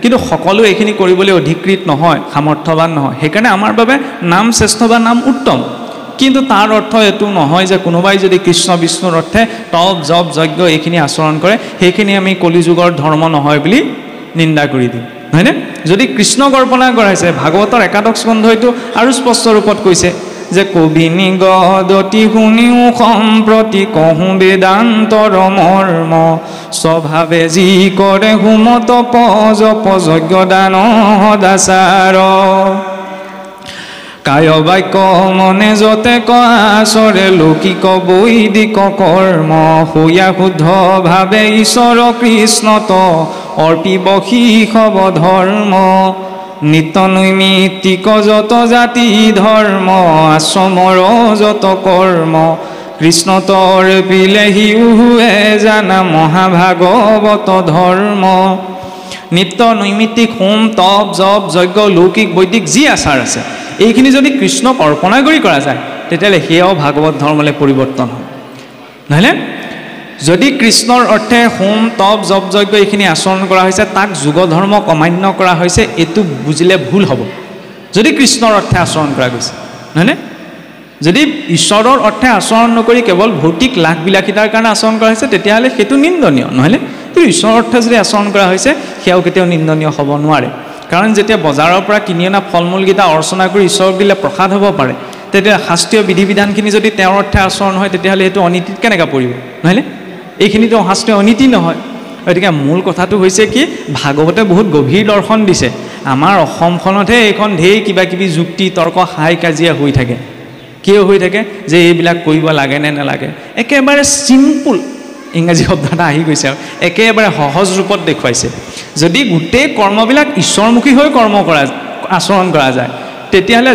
কিন্তু সকলো এইখিনি কৰিবলৈ অধিকৃত নহয় সামৰ্থ্যৱান নহয় সেইকাৰণে আমাৰ বাবে নাম শ্ৰেষ্ঠ বা নাম উত্তম কিন্তু তাৰ অৰ্থ এটো নহয় যে কোনোবাই যদি কৃষ্ণ বিষ্ণুৰ অৰ্থে তপ জপ যজ্ঞ এইখিনি আচৰণ কৰে সেইখিনি আমি কলিযুগৰ ধৰ্ম নহয় বুলি নিন্দা কৰি দিম হয়নে যদি কৃষ্ণক অৰ্পণা কৰাইছে ভাগৱতৰ একাদশ স্কন্ধইটো আৰু স্পষ্ট ৰূপত কৈছে যে কবিনি গদতি শুনিও সম্প্ৰতি কহো বেদান্তৰ মৰ্ম স্বভাৱে যি কৰে হোম তপ জপ যজ্ঞ দান সদাচাৰ কায় বাক্য মনে যতে কাচৰে লৌকিক বৈদিক কৰ্ম হৈয়া শুদ্ধ ভাৱে ঈশ্বৰ কৃষ্ণত অৰ্পিব শিশৱ ধৰ্ম নিত্য নৈমিত্তিক যত জাতি ধৰ্ম আশ্ৰমৰ যত কৰ্ম কৃষ্ণতৰ পিলে হিউৱে জানা মহাভাগৱত ধৰ্ম নিত্য নৈমিত্তিক হোম তপ জপ যজ্ঞ লৌকিক বৈদিক যি আচাৰ আছে এইখিনি যদি কৃষ্ণক অৰ্পণা কৰি কৰা যায় তেতিয়াহ'লে সেয়াও ভাগৱত ধৰ্মলৈ পৰিৱৰ্তন হয় নহয়নে যদি কৃষ্ণৰ অৰ্থে হোম তপ জপ যজ্ঞ এইখিনি আচৰণ কৰা হৈছে তাক যুগ ধৰ্মক অমান্য কৰা হৈছে এইটো বুজিলে ভুল হ'ব যদি কৃষ্ণৰ অৰ্থে আচৰণ কৰা গৈছে নহয়নে যদি ঈশ্বৰৰ অৰ্থে আচৰণ নকৰি কেৱল ভৌতিক লাখ বিলাসিতাৰ কাৰণে আচৰণ কৰা হৈছে তেতিয়াহ'লে সেইটো নিন্দনীয় নহয়নে কিন্তু ঈশ্বৰৰ অৰ্থে যদি আচৰণ কৰা হৈছে সেয়াও কেতিয়াও নিন্দনীয় হ'ব নোৱাৰে কাৰণ যেতিয়া বজাৰৰ পৰা কিনি অনা ফল মূলকেইটা অৰ্চনা কৰি ঈশ্বৰক দিলে প্ৰসাদ হ'ব পাৰে তেতিয়া শাস্ত্ৰীয় বিধি বিধানখিনি যদি তেওঁৰ অৰ্থে আচৰণ হয় তেতিয়াহ'লে সেইটো অনীতিত কেনেকৈ পৰিব নহয়নে এইখিনিতো শাস্ত্ৰীয় অনীতি নহয় গতিকে মূল কথাটো হৈছে কি ভাগৱতে বহুত গভীৰ দৰ্শন দিছে আমাৰ অসমখনতহে এইখন ঢেৰ কিবা কিবি যুক্তি তৰ্ক হাই কাজিয়া হৈ থাকে কিয় হৈ থাকে যে এইবিলাক কৰিব লাগে নে নালাগে একেবাৰে চিম্পুল ইংৰাজী শব্দ এটা আহি গৈছে আৰু একেবাৰে সহজ ৰূপত দেখুৱাইছে যদি গোটেই কৰ্মবিলাক ঈশ্বৰমুখী হৈ কৰ্ম কৰা আচৰণ কৰা যায় তেতিয়াহ'লে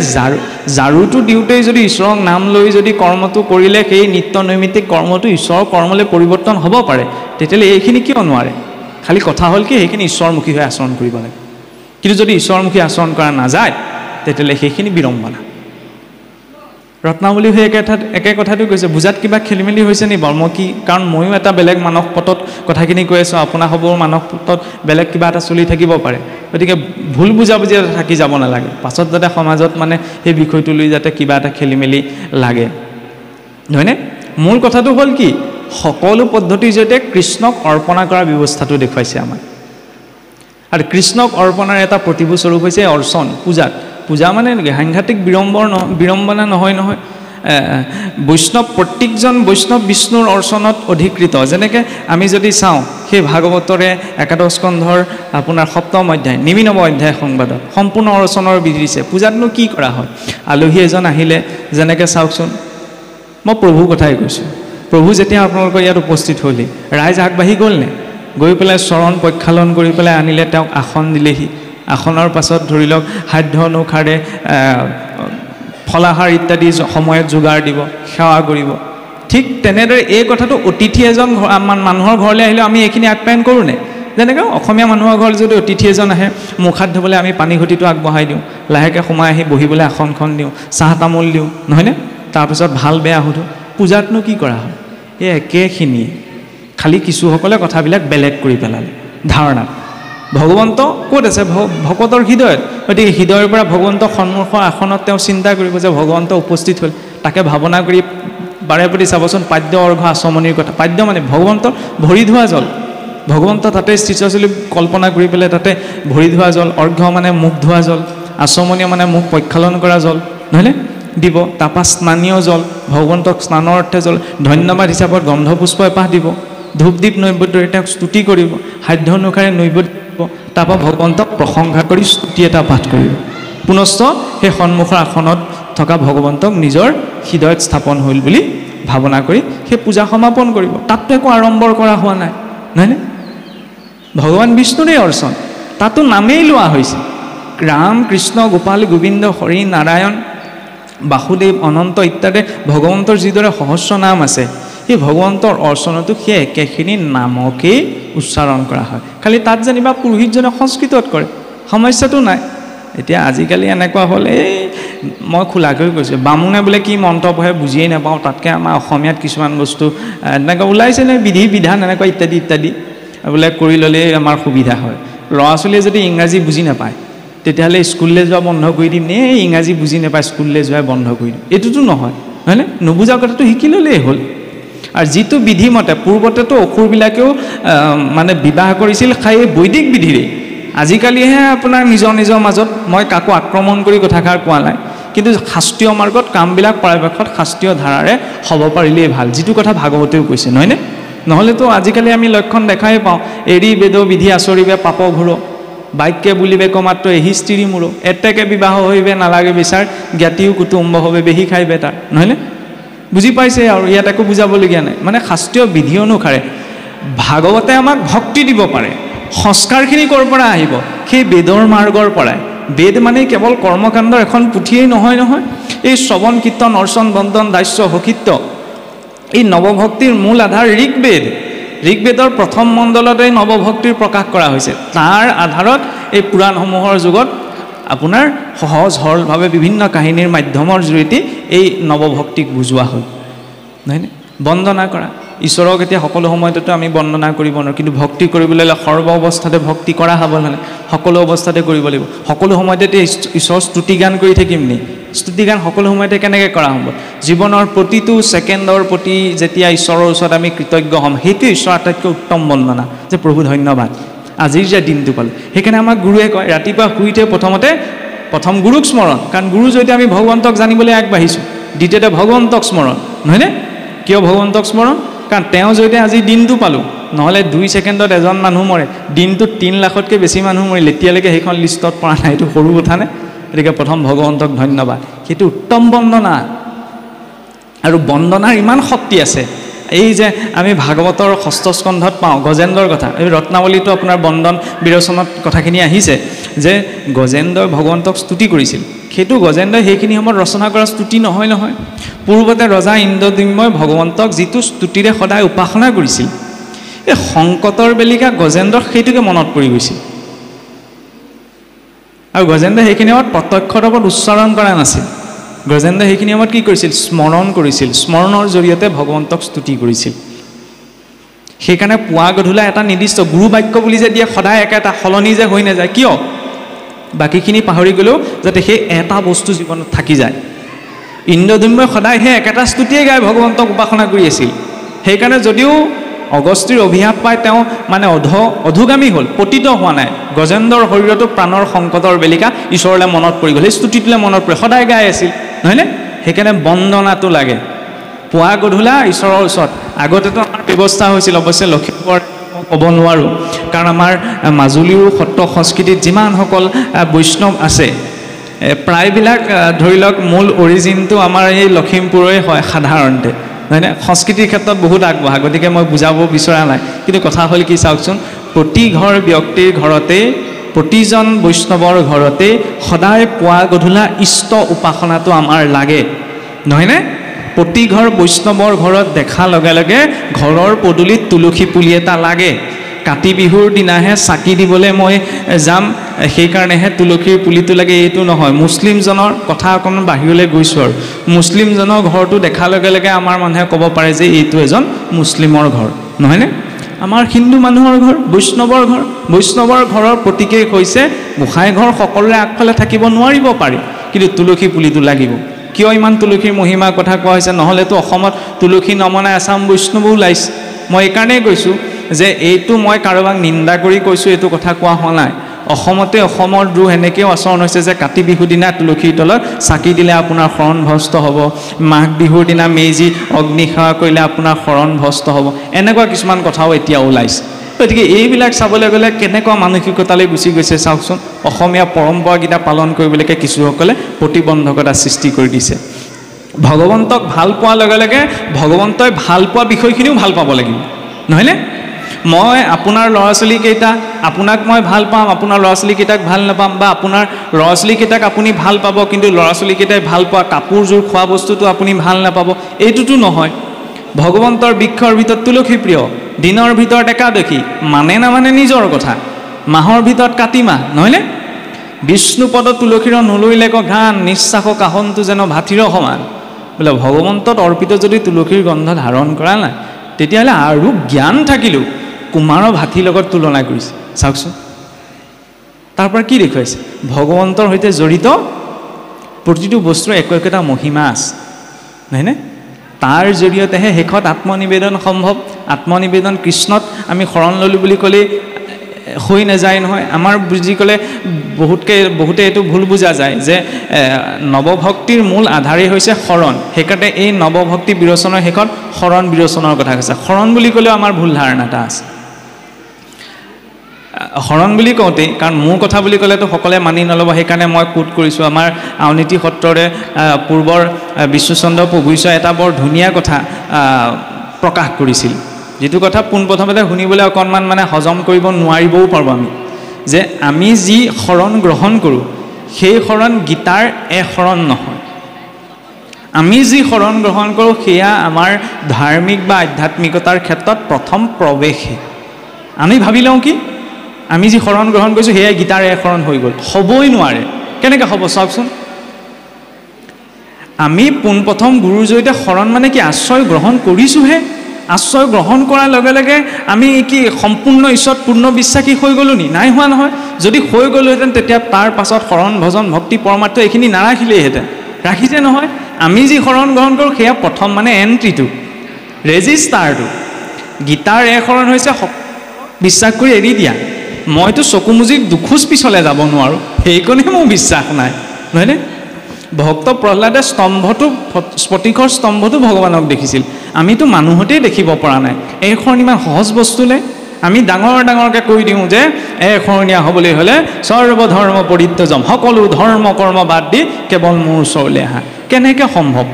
জাৰুটো দিওঁতেই যদি ঈশ্বৰক নাম লৈ যদি কৰ্মটো কৰিলে সেই নিত্য নৈমিত্তিক কৰ্মটো ঈশ্বৰৰ কৰ্মলৈ পৰিৱৰ্তন হ'ব পাৰে তেতিয়াহ'লে এইখিনি কিয় নোৱাৰে খালি কথা হ'ল কি সেইখিনি ঈশ্বৰমুখী হৈ আচৰণ কৰিব লাগে কিন্তু যদি ঈশ্বৰমুখী আচৰণ কৰা নাযায় তেতিয়াহ'লে সেইখিনি বিড়ম্বনা ৰত্নাৱলী হৈ একে কথাটো কৈছে বুজাত কিবা খেলি মেলি হৈছে নি বাৰু মই কি কাৰণ ময়ো এটা বেলেগ মানস পটত কথাখিনি কৈ আছোঁ আপোনাৰ সবৰ মানস পটত বেলেগ কিবা এটা চলি থাকিব পাৰে গতিকে ভুল বুজাবুজি এটা থাকি যাব নালাগে পাছত যাতে সমাজত মানে সেই বিষয়টো লৈ যাতে কিবা এটা খেলি মেলি লাগে নহয়নে মূল কথাটো হ'ল কি সকলো পদ্ধতিৰ জৰিয়তে কৃষ্ণক অৰ্পণা কৰাৰ ব্যৱস্থাটো দেখুৱাইছে আমাক আৰু কৃষ্ণক অৰ্পণাৰ এটা প্ৰতিভূ স্বৰূপ হৈছে অৰ্চন পূজা মানে সাংঘাতিক বিড়ম্বনা নহয় বৈষ্ণৱ প্ৰত্যেকজন বৈষ্ণৱ বিষ্ণুৰ অৰ্চনত অধিকৃত যেনেকৈ আমি যদি চাওঁ সেই ভাগৱতৰে একাদশ স্কন্ধৰ আপোনাৰ সপ্তম অধ্যায় নিমিনৱ অধ্যায় সংবাদত সম্পূৰ্ণ অৰ্চনৰ বিধি দিছে পূজাতনো কি কৰা হয় আলহী এজন আহিলে যেনেকৈ চাওকচোন মই প্ৰভুৰ কথাই কৈছোঁ প্ৰভু যেতিয়া আপোনালোকৰ ইয়াত উপস্থিত হ'লি ৰাইজ আগবাঢ়ি গ'লনে গৈ পেলাই চৰণ প্ৰক্ষালন কৰি পেলাই আনিলে তেওঁক আসন দিলেহি আসনৰ পাছত ধৰি লওক সাধ্য অনুসাৰে ফলাহাৰ ইত্যাদি সময়ত যোগাৰ দিব সেৱা কৰিব ঠিক তেনেদৰে এই কথাটো অতিথি এজন মানুহৰ ঘৰলৈ আহিলে আমি এইখিনি আপ্যায়ন কৰোঁনে যেনেকৈ অসমীয়া মানুহৰ ঘৰলৈ যদি অতিথি এজন আহে মুখ হাত ধুবলৈ আমি পানী ঘটিটো আগবঢ়াই দিওঁ লাহেকৈ সোমাই আহি বহিবলৈ আসনখন দিওঁ চাহ তামোল দিওঁ নহয়নে তাৰপিছত ভাল বেয়া সোধোঁ পূজাতনো কি কৰা হয় এই একেখিনিয়ে খালি কিছুসকলে কথাবিলাক বেলেগ কৰি পেলালে ধাৰণা ভগৱন্ত ক'ত আছে ভকতৰ হৃদয়ত গতিকে হৃদয়ৰ পৰা ভগৱন্তক সন্মুখৰ আসনত তেওঁ চিন্তা কৰিব যে ভগৱন্ত উপস্থিত হ'ল তাকে ভাৱনা কৰি বাৰে প্ৰতি চাবচোন পাদ্য অৰ্ঘ আচমনিৰ কথা পাদ্য মানে ভগৱন্তৰ ভৰি ধোৱা জল ভগৱন্ত তাতে স্থিতশীল কল্পনা কৰি পেলাই তাতে ভৰি ধোৱা জল অৰ্ঘ মানে মুখ ধোৱা জল আচমনি মানে মুখ প্ৰক্ষালন কৰা জল নহয়নে দিব তাৰপৰা স্নানীয় জল ভগৱন্তক স্নানৰ অৰ্থে জল ধন্যবাদ হিচাপত গন্ধপুষ্প এপাহ দিব ধূপদীপ নৈবেদ্যৰে তেওঁক স্তুতি কৰিব সাধ্য অনুসাৰে নৈবেদ্য তাৰপৰা ভগৱন্তক প্ৰশংসা কৰি স্তুতি এটা পাঠ কৰিব পুনশ্চ সেই সন্মুখৰ আসনত থকা ভগৱন্তক নিজৰ হৃদয়ত স্থাপন হ'ল বুলি ভাৱনা কৰি সেই পূজা সমাপন কৰিব তাততো একো আড়ম্বৰ কৰা হোৱা নাই নহয়নে ভগৱান বিষ্ণুৰে অৰ্চন তাতো নামেই লোৱা হৈছে ৰাম কৃষ্ণ গোপাল গোবিন্দ হৰি নাৰায়ণ বাসুদেৱ অনন্ত ইত্যাদি ভগৱন্তৰ যিদৰে সহস্ৰ নাম আছে সেই ভগৱন্তৰ অৰ্চনাটো সেই একেখিনি নামকেই উচ্চাৰণ কৰা হয় খালি তাত যেনিবা পুৰোহিতজনে সংস্কৃতত কৰে সমস্যাটো নাই এতিয়া আজিকালি এনেকুৱা হ'ল এই মই খোলাকৈ কৈছোঁ বামুণে বোলে কি মন্ত্ৰ পঢ়ে বুজিয়েই নাপাওঁ তাতকৈ আমাৰ অসমীয়াত কিছুমান বস্তু এনেকুৱা ওলাইছে নে বিধি বিধান এনেকুৱা ইত্যাদি ইত্যাদি বোলে কৰি ল'লেই আমাৰ সুবিধা হয় ল'ৰা ছোৱালীয়ে যদি ইংৰাজী বুজি নাপায় তেতিয়াহ'লে স্কুললৈ যোৱা বন্ধ কৰি দিম নে ইংৰাজী বুজি নাপায় স্কুললৈ যোৱাই বন্ধ কৰি দিম এইটোতো নহয় হয়নে নুবুজা কথাটো শিকি ল'লেই হ'ল আৰু যিটো বিধিমতে পূৰ্বতেতো অসুৰবিলাকেও মানে বিবাহ কৰিছিল খাই বৈদিক বিধিৰে আজিকালিহে আপোনাৰ নিজৰ নিজৰ মাজত মই কাকো আক্ৰমণ কৰি কথাষাৰ কোৱা নাই কিন্তু শাস্ত্ৰীয় মাৰ্গত কামবিলাক পৰাপক্ষত শাস্ত্ৰীয় ধাৰাৰে হ'ব পাৰিলেই ভাল যিটো কথা ভাগৱতেও কৈছে নহয়নে নহ'লেতো আজিকালি আমি লক্ষণ দেখাই পাওঁ এৰি বেদ বিধি আচৰিবে পাপ ঘূৰ বাক্যে বুলিবে কমাত্ৰ এহি স্ত্ৰী মূৰ এতেকে বিবাহ হইবে নালাগে বিচাৰ জ্ঞাতিও কুটুম্ব হবে বেহি খাইবে তাৰ নহয়নে বুজি পাইছে আৰু ইয়াত একো বুজাবলগীয়া নাই মানে শাস্ত্ৰীয় বিধি অনুসাৰে ভাগৱতে আমাক ভক্তি দিব পাৰে সংস্কাৰখিনি ক'ৰ পৰা আহিব সেই বেদৰ মাৰ্গৰ পৰাই বেদ মানে কেৱল কৰ্মকাণ্ডৰ এখন পুথিয়েই নহয় এই শ্ৰৱণ কীৰ্তন অৰ্চন বন্দন দাস্য সখিত্য এই নৱভক্তিৰ মূল আধাৰ ঋগ্বেদৰ প্ৰথম মণ্ডলতে নৱভক্তিৰ প্ৰকাশ কৰা হৈছে তাৰ আধাৰত এই পুৰাণসমূহৰ যুগত আপোনাৰ সহজ সৰলভাৱে বিভিন্ন কাহিনীৰ মাধ্যমৰ জৰিয়তে এই নৱভক্তিক বুজোৱা হ'ল নহয়নে বন্দনা কৰা ঈশ্বৰক এতিয়া সকলো সময়তেতো আমি বন্দনা কৰিব নোৱাৰোঁ কিন্তু ভক্তি কৰিবলৈ হ'লে সৰ্ব অৱস্থাতে ভক্তি কৰা হ'ব হ'লে সকলো অৱস্থাতে কৰিব লাগিব সকলো সময়তে ঈশ্বৰৰ স্তুতিগান কৰি থাকিম নি স্তুতিগান সকলো সময়তে কেনেকৈ কৰা হ'ব জীৱনৰ প্ৰতিটো ছেকেণ্ডৰ প্ৰতি যেতিয়া ঈশ্বৰৰ ওচৰত আমি কৃতজ্ঞ হ'ম সেইটো ঈশ্বৰৰ আটাইতকৈ উত্তম বন্দনা যে প্ৰভু ধন্যবাদ আজিৰ যে দিনটো পালোঁ সেইকাৰণে আমাক গুৰুৱে কয় ৰাতিপুৱা শুই উঠি প্ৰথম গুৰুক স্মৰণ কাৰণ গুৰু যদি আমি ভগৱন্তক জানিবলৈ আগবাঢ়িছোঁ দ্বিতীয়তে ভগৱন্তক স্মৰণ নহয়নে কিয় ভগৱন্তক স্মৰণ কাৰণ তেওঁ যদি আজি দিনটো পালোঁ নহ'লে 2 ছেকেণ্ডত এজন মানুহ মৰে দিনটোত 3 লাখতকৈ বেছি মানুহ মৰিলে এতিয়ালৈকে সেইখন লিষ্টত পৰা নাই এইটো সৰু কথা নে গতিকে প্ৰথম ভগৱন্তক ধন্যবাদ সেইটো উত্তম বন্দনা আৰু বন্দনাৰ ইমান শক্তি আছে এই যে আমি ভাগৱতৰ ষষ্ঠ স্কন্ধত পাওঁ গজেন্দ্ৰৰ কথা এই ৰত্নাৱলীটো আপোনাৰ বন্দন বিৰচনত কথাখিনি আহিছে যে গজেন্দ্ৰই ভগৱন্তক স্তুতি কৰিছিল সেইটো গজেন্দ্ৰই সেইখিনি সময়ত ৰচনা কৰা স্তুতি নহয় পূৰ্বতে ৰজা ইন্দ্ৰদ্যুম্নই ভগৱন্তক যিটো স্তুতিৰে সদায় উপাসনা কৰিছিল এই সংকটৰ বেলিকা গজেন্দ্ৰক সেইটোকে মনত পৰি গৈছিল আৰু গজেন্দ্ৰই সেইখিনি সময়ত প্ৰত্যক্ষ ৰূপত উচ্চাৰণ কৰা নাছিল গজেন্দ্ৰই সেইখিনি সময়ত কি কৰিছিল স্মৰণ কৰিছিল স্মৰণৰ জৰিয়তে ভগৱন্তক স্তুতি কৰিছিল সেইকাৰণে পুৱা গধূলা এটা নিৰ্দিষ্ট গুৰু বাক্য বুলি যে দিয়ে সদায় একেটা সলনি যে হৈ নাযায় কিয় বাকীখিনি পাহৰি গ'লেও যাতে সেই এটা বস্তু জীৱনত থাকি যায় ইন্দ্ৰদ্যুম্নই সদায় সেই একেটা স্তুতিয়ে গাই ভগৱন্তক উপাসনা কৰি আছিল সেইকাৰণে যদিও অগস্তিৰ অভিশাপ পাই তেওঁ মানে অধোগামী হ'ল পতিত হোৱা নাই গজেন্দ্ৰৰ শৰীৰতো প্ৰাণৰ সংকটৰ বেলিকা ঈশ্বৰলৈ মনত পৰি গ'ল সেই স্তুতিটোলৈ মনত পৰি সদায় গাই আছিল নহয়নে সেইকাৰণে বন্দনাটো লাগে পুৱা গধূলা ঈশ্বৰৰ ওচৰত আগতেতো আমাৰ ব্যৱস্থা হৈছিল অৱশ্যে লখিমপুৰ ক'ব নোৱাৰোঁ কাৰণ আমাৰ মাজুলীৰ সত্ৰ সংস্কৃতিত যিমানসকল বৈষ্ণৱ আছে প্ৰায়বিলাক ধৰি লওক মূল অৰিজিনটো আমাৰ এই লখিমপুৰৰে হয় সাধাৰণতে নহয়নে সংস্কৃতিৰ ক্ষেত্ৰত বহুত আগবঢ়া গতিকে মই বুজাব বিচৰা নাই কিন্তু কথা হ'ল কি চাওকচোন প্ৰতি ঘৰ ব্যক্তিৰ ঘৰতে প্ৰতিজন বৈষ্ণৱৰ ঘৰতে সদায় পুৱা গধূলা ইষ্ট উপাসনাটো আমাৰ লাগে নহয়নে প্ৰতি ঘৰ বৈষ্ণৱৰ ঘৰত দেখা লগে লগে ঘৰৰ পদূলিত তুলসী পুলি এটা লাগে কাতি বিহুৰ দিনাহে চাকি দিবলৈ মই যাম সেইকাৰণেহে তুলসীৰ পুলিটো লাগে এইটো নহয় মুছলিমজনৰ কথা অকণমান বাহিৰলৈ গৈছোঁ আৰু মুছলিমজনৰ ঘৰটো দেখাৰ লগে লগে আমাৰ মানুহে ক'ব পাৰে যে এইটো এজন মুছলিমৰ ঘৰ নহয়নে আমাৰ হিন্দু মানুহৰ ঘৰ বৈষ্ণৱৰ ঘৰৰ প্ৰতীকেই হৈছে গোসাঁই ঘৰ সকলোৰে আগফালে থাকিব নোৱাৰিব পাৰি কিন্তু তুলসী পুলিটো লাগিব কিয় ইমান তুলসীৰ মহিমাৰ কথা কোৱা হৈছে নহ'লেতো অসমত তুলসী নমনাই আছাম বৈষ্ণৱো ওলাইছে মই এইকাৰণেই কৈছোঁ যে এইটো মই কাৰোবাক নিন্দা কৰি কৈছোঁ এইটো কথা কোৱা হোৱা নাই অসমতে অসমৰ দ্ৰোহ এনেকৈও আচৰণ হৈছে যে কাতি বিহুৰ দিনা তুলসীৰ তলত চাকি দিলে আপোনাৰ শৰণ ভস্ত হ'ব মাঘ বিহুৰ দিনা মেজি অগ্নি সেৱা কৰিলে আপোনাৰ শৰণ ভস্ত হ'ব এনেকুৱা কিছুমান কথাও এতিয়া ওলাইছে গতিকে এইবিলাক চাবলৈ গ'লে কেনেকুৱা মানসিকতালৈ গুচি গৈছে চাওকচোন অসমীয়া পৰম্পৰাকেইটা পালন কৰিবলৈকে কিছুসকলে প্ৰতিবন্ধকতা সৃষ্টি কৰি দিছে ভগৱন্তক ভাল পোৱাৰ লগে লগে ভগৱন্তই ভাল পোৱা বিষয়খিনিও ভাল পাব লাগিব নহয়নে মই আপোনাৰ ল'ৰা ছোৱালীকেইটা আপোনাক মই ভাল পাম, আপোনাৰ ল'ৰা ছোৱালীকেইটাক ভাল নাপাম, বা আপোনাৰ ল'ৰা ছোৱালীকেইটাক আপুনি ভাল পাব কিন্তু ল'ৰা ছোৱালীকেইটাই ভাল পোৱা কাপোৰযোৰ খোৱা বস্তুটো আপুনি ভাল নাপাব, এইটোতো নহয়। ভগৱন্তৰ বৃক্ষৰ ভিতৰত তুলসী প্ৰিয়, দিনৰ ভিতৰত একাদশী, মানে নামানে নিজৰ কথা, মাহৰ ভিতৰত কাতি মাহ, নহয়নে? বিষ্ণুপদ তুলসীৰ নলৈলেক ঘ্ৰাণ, নিশ্বাস কাহনটো যেন ভাতিৰ সমান। বোলে ভগৱন্তত অৰ্পিত যদি তুলসীৰ গন্ধ ধাৰণ কৰা নাই, তেতিয়াহ'লে আৰু জ্ঞান থাকিলেও কুমাৰৰ ভাতিৰ লগত তুলনা কৰিছে। চাওকচোন, তাৰ পৰা কি দেখুৱাইছে? ভগৱন্তৰ সৈতে জড়িত প্ৰতিটো বস্তুৰ একো একোটা মহিমা আছে, নহয়নে? তাৰ জৰিয়তেহে শেষত আত্মনিবেদন সম্ভৱ। আত্মনিবেদন কৃষ্ণত আমি শৰণ ল'লোঁ বুলি ক'লেই হৈ নাযায় নহয়। আমাৰ বুজি ক'লে বহুতে এইটো ভুল বুজা যায় যে নৱভক্তিৰ মূল আধাৰেই হৈছে শৰণ, সেইকাৰণে এই নৱভক্তি বিৰচনৰ শেষত শৰণ বিৰচনৰ কথা কৈছে। শৰণ বুলি ক'লেও আমাৰ ভুল ধাৰণা এটা আছে। শৰণ বুলি কওঁতেই, কাৰণ মোৰ কথা বুলি ক'লেতো সকলোৱে মানি নল'ব, সেইকাৰণে মই কোট কৰিছোঁ। আমাৰ আউনীতি সত্ৰৰে পূৰ্বৰ বিষ্ণুচন্দ্ৰ প্ৰভু ঈশ্বৰে এটা বৰ ধুনীয়া কথা প্ৰকাশ কৰিছিল, যিটো কথা পোনপ্ৰথমতে শুনিবলৈ অকণমান মানে হজম কৰিব নোৱাৰিবও পাৰোঁ আমি, যে আমি যি শৰণ গ্ৰহণ কৰোঁ সেই শৰণ গীতাৰ শৰণ নহয়। আমি যি শৰণ গ্ৰহণ কৰোঁ সেয়া আমাৰ ধাৰ্মিক বা আধ্যাত্মিকতাৰ ক্ষেত্ৰত প্ৰথম প্ৰৱেশহে। আমি ভাবি লওঁ কি আমি যি শৰণ গ্ৰহণ কৰিছোঁ সেয়াই গীতাৰ শৰণ হৈ গ'ল। হ'বই নোৱাৰে। কেনেকৈ হ'ব চাওকচোন। আমি পোনপ্ৰথম গুৰুৰ জৰিয়তে শৰণ মানে কি আশ্ৰয় গ্ৰহণ কৰিছোঁহে। আশ্ৰয় গ্ৰহণ কৰাৰ লগে লগে আমি কি সম্পূৰ্ণ ঈশ্বৰত পূৰ্ণ বিশ্বাসী হৈ গ'লো নি? নাই হোৱা নহয়। যদি হৈ গ'লোহেঁতেন তেতিয়া তাৰ পাছত শৰণ ভজন ভক্তি পৰমাৰ্থ এইখিনি নাৰাখিলেইহেঁতেন। ৰাখিছে নহয়। আমি যি শৰণ গ্ৰহণ কৰোঁ সেয়া প্ৰথম মানে এণ্ট্ৰিটো, ৰেজিষ্টাৰটো। গীতাৰ শৰণ হৈছে বিশ্বাস কৰি এৰি দিয়া। মইতো চকু মুজি দুখোজ পিছলৈ যাব নোৱাৰোঁ, সেইকণেই মোৰ বিশ্বাস নাই, নহয়নে? ভক্ত প্ৰহ্লাদে স্ফটিকৰ স্তম্ভটো ভগৱানক দেখিছিল। আমিতো মানুহতেই দেখিব পৰা নাই। এই শৰণ ইমান সহজ বস্তুলে আমি ডাঙৰকৈ কৈ দিওঁ যে শৰণীয়া হ'বলৈ হ'লে সৰ্বধৰ্ম পৰিত্যাজম, সকলো ধৰ্ম কৰ্ম বাদ দি কেৱল মোৰ ওচৰলৈ আহা। কেনেকৈ সম্ভৱ?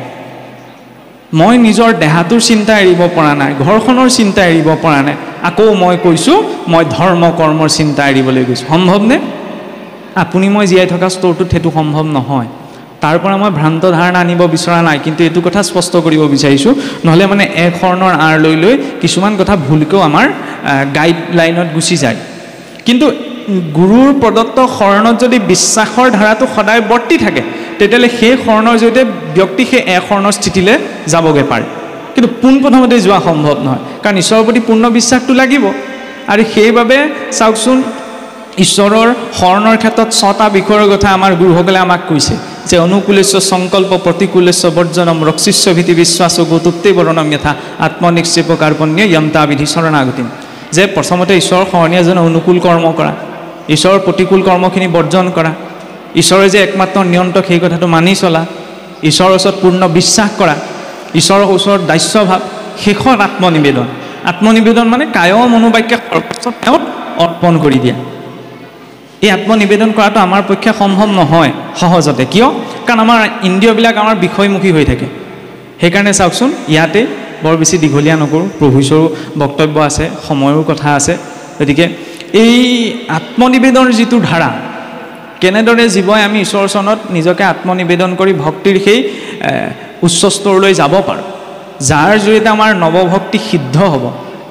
মই নিজৰ দেহাটোৰ চিন্তা এৰিব পৰা নাই, ঘৰখনৰ চিন্তা এৰিব পৰা নাই, আকৌ মই কৈছোঁ মই ধৰ্ম কৰ্মৰ চিন্তা এৰিবলৈ গৈছোঁ। সম্ভৱনে? আপুনি মই জীয়াই থকা স্তৰটোত সেইটো সম্ভৱ নহয়। তাৰ পৰা মই ভ্ৰান্ত ধাৰণা আনিব বিচৰা নাই, কিন্তু এইটো কথা স্পষ্ট কৰিব বিচাৰিছোঁ, নহ'লে মানে শৰণৰ আঁৰ লৈ কিছুমান কথা ভুলকৈও আমাৰ গাইডলাইনত গুচি যায়। কিন্তু গুৰুৰ প্ৰদত্ত শৰণত যদি বিশ্বাসৰ ধাৰাটো সদায় বৰ্তি থাকে, তেতিয়াহ'লে সেই শৰণৰ জৰিয়তে ব্যক্তি সেই শৰণৰ স্থিতিলৈ যাবগৈ পাৰে। কিন্তু পোনপ্ৰথমতে যোৱা সম্ভৱ নহয়, কাৰণ ঈশ্বৰৰ প্ৰতি পূৰ্ণ বিশ্বাসটো লাগিব। আৰু সেইবাবে চাওকচোন, ঈশ্বৰৰ শৰণৰ ক্ষেত্ৰত 6টা বিষয়ৰ কথা আমাৰ গুৰুসকলে আমাক কৈছে, যে অনুকূলেশ্ব সংকল্প প্ৰতিকূলেশ্ব বৰ্জনম ৰক্ষিষ্য ভীতি বিশ্বাস গৌতুপ্তে বৰণম যথা আত্মনিক্ষেপ কাৰ্পণ্য য়ন্তা বিধি শৰণাগতিম। যে প্ৰথমতে ঈশ্বৰৰ শৰণীয়া এজনে অনুকূল কৰ্ম কৰা, ঈশ্বৰৰ প্ৰতিকূল কৰ্মখিনি বৰ্জন কৰা, ঈশ্বৰে যে একমাত্ৰ নিয়ন্ত্ৰক সেই কথাটো মানি চলা, ঈশ্বৰৰ ওচৰত পূৰ্ণ বিশ্বাস কৰা, ঈশ্বৰৰ ওচৰত দাস্যভাৱ, শেষত আত্মনিবেদন। আত্মনিবেদন মানে কায় মনোবাক্যে সৰ্বস্ব তেওঁত অৰ্পণ কৰি দিয়া। এই আত্মনিবেদন কৰাটো আমাৰ পক্ষে সম্ভৱ নহয় সহজতে। কিয়? কাৰণ আমাৰ ইন্দ্ৰিয়বিলাক আমাৰ বিষয়মুখী হৈ থাকে। সেইকাৰণে চাওকচোন, ইয়াতে বৰ বেছি দীঘলীয়া নকৰোঁ, প্ৰভু ঈশ্বৰৰ বক্তব্য আছে, সময়ৰ কথা আছে। গতিকে এই আত্মনিবেদনৰ যিটো ধাৰা, কেনেদৰে জীৱই আমি ঈশ্বৰৰ চৰণত নিজকে আত্মনিবেদন কৰি ভক্তিৰ সেই উচ্চ স্তৰলৈ যাব পাৰোঁ, যাৰ জৰিয়তে আমাৰ নৱভক্তি সিদ্ধ হ'ব,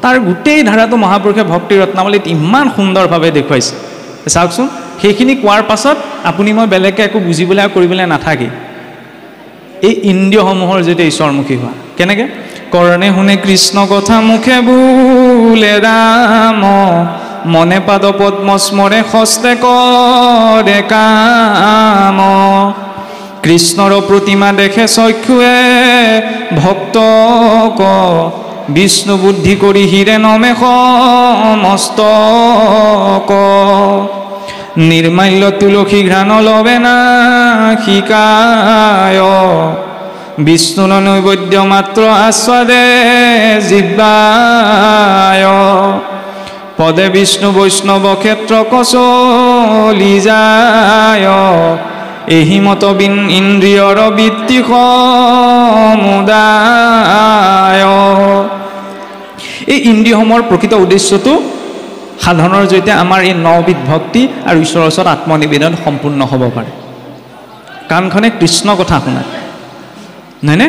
তাৰ গোটেই ধাৰাটো মহাপুৰুষে ভক্তি ৰত্নাৱলীত ইমান সুন্দৰভাৱে দেখুৱাইছে। চাওকচোন, সেইখিনি কোৱাৰ পাছত আপুনি মই বেলেগকৈ একো বুজিবলৈ আৰু কৰিবলৈ নাথাকে। এই ইন্দ্ৰিয়সমূহৰ জৰিয়তে ঈশ্বৰমুখী হোৱা কেনেকৈ? কৰ্ণে শুনে কৃষ্ণ কথা, মুখে বোলে ৰাম, মনে পাদ পদ্ম স্মৰে, হস্তে কৰে কাম। কৃষ্ণৰ প্ৰতিমা দেখে চক্ষুৱে ভক্তক, বিষ্ণু বুদ্ধি কৰি হিৰে নমে মস্তক। নিৰ্মাল্য তুলসী ঘ্ৰাণ লবে না শিকায়, বিষ্ণু নৈবদ্য মাত্ৰ আস্বাদে জিহ্বায়। পদে বিষ্ণু বৈষ্ণৱ ক্ষেত্ৰ কচলি যায়, এহি মত ইন্দ্ৰিয়ৰ বৃত্তি সমুদায়। এই ইন্দ্ৰিয়সমূহৰ প্ৰকৃত উদ্দেশ্যটো সাধনৰ জৰিয়তে আমাৰ এই 9বিধ ভক্তি আৰু ঈশ্বৰৰ ওচৰত আত্মনিবেদন সম্পূৰ্ণ হ'ব পাৰে। কাণখনে কৃষ্ণ কথা শুনা, নহয়নে?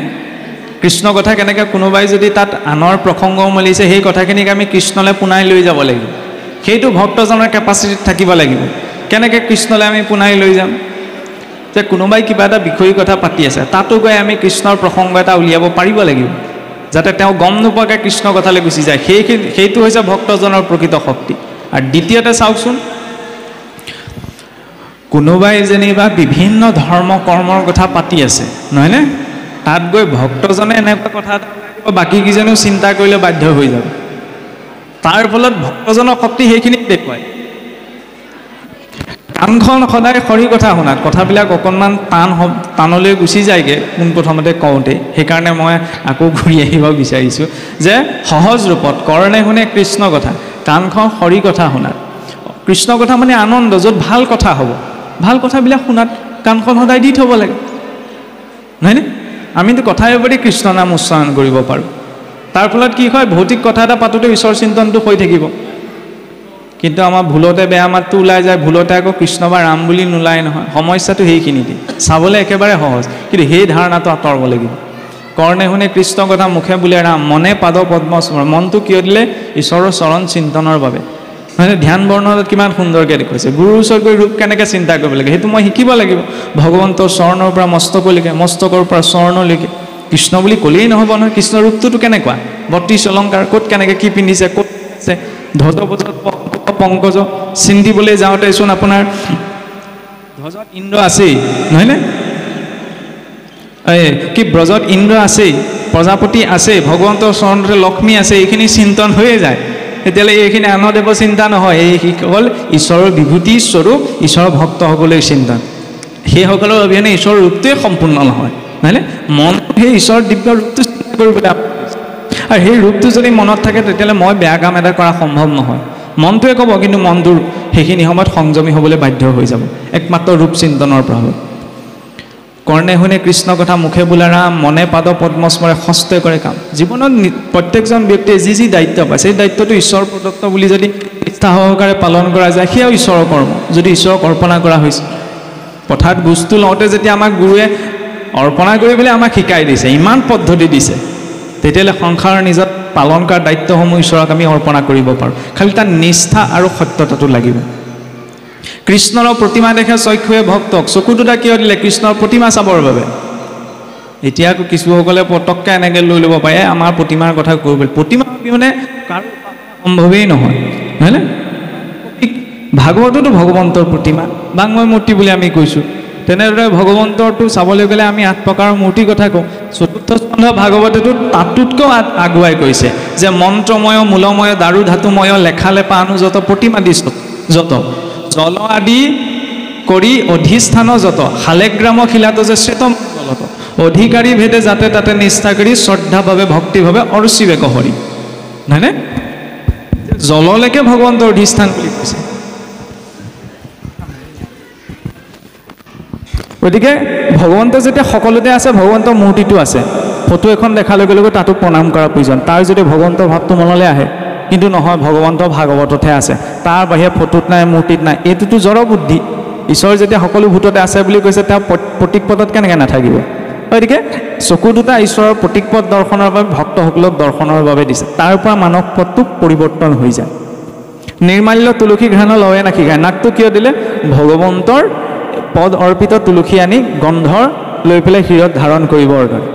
কৃষ্ণ কথা কেনেকৈ কোনোবাই যদি তাত আনৰ প্ৰসংগ মেলিছে সেই কথাখিনিক আমি কৃষ্ণলৈ পোনাই লৈ যাব লাগিব। সেইটো ভক্তজনৰ কেপাচিটিত থাকিব লাগিব। কেনেকৈ কৃষ্ণলৈ আমি পোনাই লৈ যাম? যে কোনোবাই কিবা এটা বিষয়ৰ কথা পাতি আছে, তাতো গৈ আমি কৃষ্ণৰ প্ৰসংগ এটা উলিয়াব পাৰিব লাগিব, যাতে তেওঁ গম নোপোৱাকৈ কৃষ্ণ কথালৈ গুচি যায়। সেইটো হৈছে ভক্তজনৰ প্ৰকৃত শক্তি। আৰু দ্বিতীয়তে চাওকচোন, কোনোবাই যেনিবা বিভিন্ন ধৰ্ম কৰ্মৰ কথা পাতি আছে, নহয়নে? তাত গৈ ভক্তজনে এনেকুৱা কথা এটা বাকীকেইজনেও চিন্তা কৰিলে বাধ্য হৈ যাব। তাৰ ফলত ভক্তজনৰ শক্তি সেইখিনিত দেখুৱায়। কাণখন সদায় হৰি কথা শুনাত কথাবিলাক অকণমান টানলৈ গুচি যায়গৈ পোনপ্ৰথমতে কওঁতে। সেইকাৰণে মই আকৌ ঘূৰি আহিব বিচাৰিছোঁ যে সহজ ৰূপত কৰ্ণে শুনে কৃষ্ণ কথা, কাণখন হৰি কথা শুনাত। কৃষ্ণ কথা মানে আনন্দ, য'ত ভাল কথা হ'ব, ভাল কথাবিলাক শুনাত কাণখন সদায় দি থ'ব লাগে, নহয়নে? আমিতো কথাই প্ৰতি কৃষ্ণ নাম উচ্চাৰণ কৰিব পাৰোঁ। তাৰ ফলত কি হয়, ভৌতিক কথা এটা পাতোঁতে ঈশ্বৰ চিন্তনটো হৈ থাকিব। কিন্তু আমাৰ ভুলতে বেয়া মাতটো ওলাই যায়, ভুলতে আকৌ কৃষ্ণ বা ৰাম বুলি নোলায় নহয়। সমস্যাটো সেইখিনিতে। চাবলৈ একেবাৰে সহজ, কিন্তু সেই ধাৰণাটো আঁতৰাব লাগিব। কৰ্ণে শুনে কৃষ্ণ কথা, মুখে বোলে ৰাম, মনে পাদ পদ্ম স্মৰণ। মনটো কিয় দিলে? ঈশ্বৰৰ চৰণ চিন্তনৰ বাবে। মানে ধ্যান বৰ্ণনাত কিমান সুন্দৰকৈ দেখুৱাইছে। গুৰুৰ ওচৰত গৈ ৰূপ কেনেকৈ চিন্তা কৰিব লাগে সেইটো মই শিকিব লাগিব। ভগৱন্তৰ চৰণৰ পৰা মস্তকলৈকে, মস্তকৰ পৰা চৰণলৈকে কৃষ্ণ বুলি ক'লেই নহ'ব নহয়। কৃষ্ণৰ ৰূপটোতো কেনেকুৱা? 32 অলংকাৰ, ক'ত কেনেকৈ কি পিন্ধিছে, ক'ত আছে, ধ্বজপদত পংকজ চিন্তিবলৈ যাওঁতেচোন আপোনাৰ ধ্বজত ইন্দ্ৰ আছেই, নহয়নে? কি ব্ৰজত ইন্দ্ৰ আছেই, প্ৰজাপতি আছেই, ভগৱন্তৰ চৰণতে লক্ষ্মী আছে, এইখিনি চিন্তন হৈয়ে যায়। তেতিয়াহ'লে এইখিনি আনদেৱ চিন্তা নহয়, এই হ'ল ঈশ্বৰৰ বিভূতি স্বৰূপ ঈশ্বৰৰ ভক্তসকলৰ চিন্তন। সেইসকলৰ অবিহনে ঈশ্বৰৰ ৰূপটোৱে সম্পূৰ্ণ নহয়, নহয়নে? মনটো সেই ঈশ্বৰৰ দিব্য ৰূপটো চিন্তা কৰিবলৈ, আৰু সেই ৰূপটো যদি মনত থাকে তেতিয়াহ'লে মই বেয়া কাম এটা কৰা সম্ভৱ নহয়। মনটোৱে ক'ব, কিন্তু মনটোৰ সেইখিনি সময়ত সংযমী হ'বলৈ বাধ্য হৈ যাব একমাত্ৰ ৰূপ চিন্তনৰ প্ৰভাৱত। কৰ্ণে শুনে কৃষ্ণ কথা, মুখে বোলে ৰাম, মনে পাদ পদ্ম স্মৰে, হস্তে কৰে কাম। জীৱনত প্ৰত্যেকজন ব্যক্তিয়ে যি যি দায়িত্ব পায়, সেই দায়িত্বটো ঈশ্বৰ প্ৰদত্ত বুলি যদি নিষ্ঠা সহকাৰে পালন কৰা যায়, সেয়াও ঈশ্বৰৰ কৰ্ম, যদি ঈশ্বৰক অৰ্পণা কৰা হৈছে। পথাৰত বস্তু লওঁতে যেতিয়া আমাক গুৰুৱে অৰ্পণা কৰিবলৈ আমাক শিকাই দিছে, ইমান পদ্ধতি দিছে, তেতিয়াহ'লে সংসাৰৰ নিজত পালন কৰা দায়িত্বসমূহ ঈশ্বৰক আমি অৰ্পণা কৰিব পাৰোঁ। খালি তাৰ নিষ্ঠা আৰু সত্যতাটো লাগিব। কৃষ্ণৰ প্ৰতিমা দেখে চক্ষুৱে ভক্তক, চকু দুটা কিয় দিলে? কৃষ্ণৰ প্ৰতিমা চাবৰ বাবে। এতিয়া আকৌ কিছুসকলে পটককৈ এনেকৈ লৈ ল'ব পাৰে, আমাৰ প্ৰতিমাৰ কথা কৰিবলৈ। প্ৰতিমা অবিহনে কাৰো সম্ভৱেই নহয়, হয়নে? ভাগৱততো ভগৱন্তৰ প্ৰতিমা, বাংময় মূৰ্তি বুলি আমি কৈছোঁ। তেনেদৰে ভগৱন্তৰটো চাবলৈ গ'লে আমি 8 প্ৰকাৰৰ মূৰ্তিৰ কথা কওঁ। চতুৰ্থ স্কন্ধ ভাগৱতেতো তাতোতকৈ আগুৱাই কৈছে যে মন্ত্ৰময়, মূলময়, দাৰু ধাতুময়, লেখা লেপা অনুযত, প্ৰতিমা দিছ যত, জল আদি কৰি অধিষ্ঠান যত, শালেগ্ৰাম শিলাত যে শ্বেতমলত, অধিকাৰী ভেদে যাতে তাতে নিষ্ঠা কৰি শ্ৰদ্ধাভাৱে ভক্তিভাৱে অৰুচিবে কহৰি, নহয়নে? জললৈকে ভগৱন্তৰ অধিষ্ঠান বুলি কৈছে। গতিকে ভগৱন্ত যেতিয়া সকলোতে আছে, ভগৱন্তৰ মূৰ্তিটো আছে, ফটো এখন দেখাৰ লগে লগে তাতো প্ৰণাম কৰাৰ প্ৰয়োজন। তাৰ যদি ভগৱন্তৰ ভাৱটো মনলৈ আহে, কিন্তু নহয় ভগৱন্ত ভাগৱততহে আছে, তাৰ বাহিৰে ফটোত নাই, মূৰ্তিত নাই, এইটোতো জড় বুদ্ধি। ঈশ্বৰ যেতিয়া সকলো ভূততে আছে বুলি কৈছে, তেওঁ প্ৰতীক পদত কেনেকৈ নাথাকিব? গতিকে চকু দুটা ঈশ্বৰৰ প্ৰতীক পদ দৰ্শনৰ বাবে, ভক্তসকলক দৰ্শনৰ বাবে দিছে। তাৰ পৰা মানৱ পদটো পৰিৱৰ্তন হৈ যায়। নিৰ্মাল্য তুলসী ঘ্ৰাণ লয়ে নাখি গায়, নাকটো কিয় দিলে? ভগৱন্তৰ পদ অৰ্পিত তুলসী আনি গন্ধ লৈ পেলাই শিৰত ধাৰণ কৰিবৰ কাৰণে।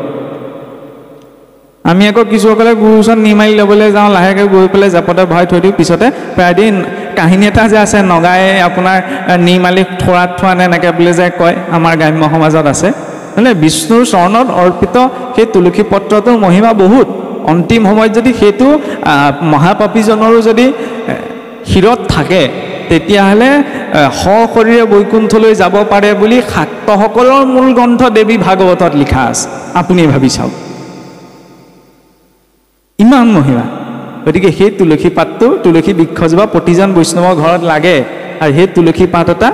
আমি আকৌ কিছুসকলে গুৰুৰ ওচৰত নিৰ্মালি ল'বলৈ যাওঁ, লাহেকৈ গৈ পেলাই জাপতে ভৰাই থৈ দিওঁ, পিছতে প্ৰায় দিন কাহিনী এটা যে আছে, নগাই আপোনাৰ নিৰ্মালি থোৱাত থোৱা নে এনেকৈ বুলি যে কয়, আমাৰ গ্ৰাম্য সমাজত আছে। মানে বিষ্ণুৰ চৰণত অৰ্পিত সেই তুলসী পত্ৰটোৰ মহিমা বহুত। অন্তিম সময়ত যদি সেইটো মহাপাপীজনৰো যদি শিৰত থাকে, তেতিয়াহ'লে সশৰীৰে বৈকুণ্ঠলৈ যাব পাৰে বুলি শাক্তসকলৰ মূল গ্ৰন্থ দেৱী ভাগৱতত লিখা আছে। আপুনি ভাবি চাওক, ইমান মহিমা। গতিকে সেই তুলসী পাতটো, তুলসী বৃক্ষজোপা প্ৰতিজন বৈষ্ণৱৰ ঘৰত লাগে, আৰু সেই তুলসী পাত এটা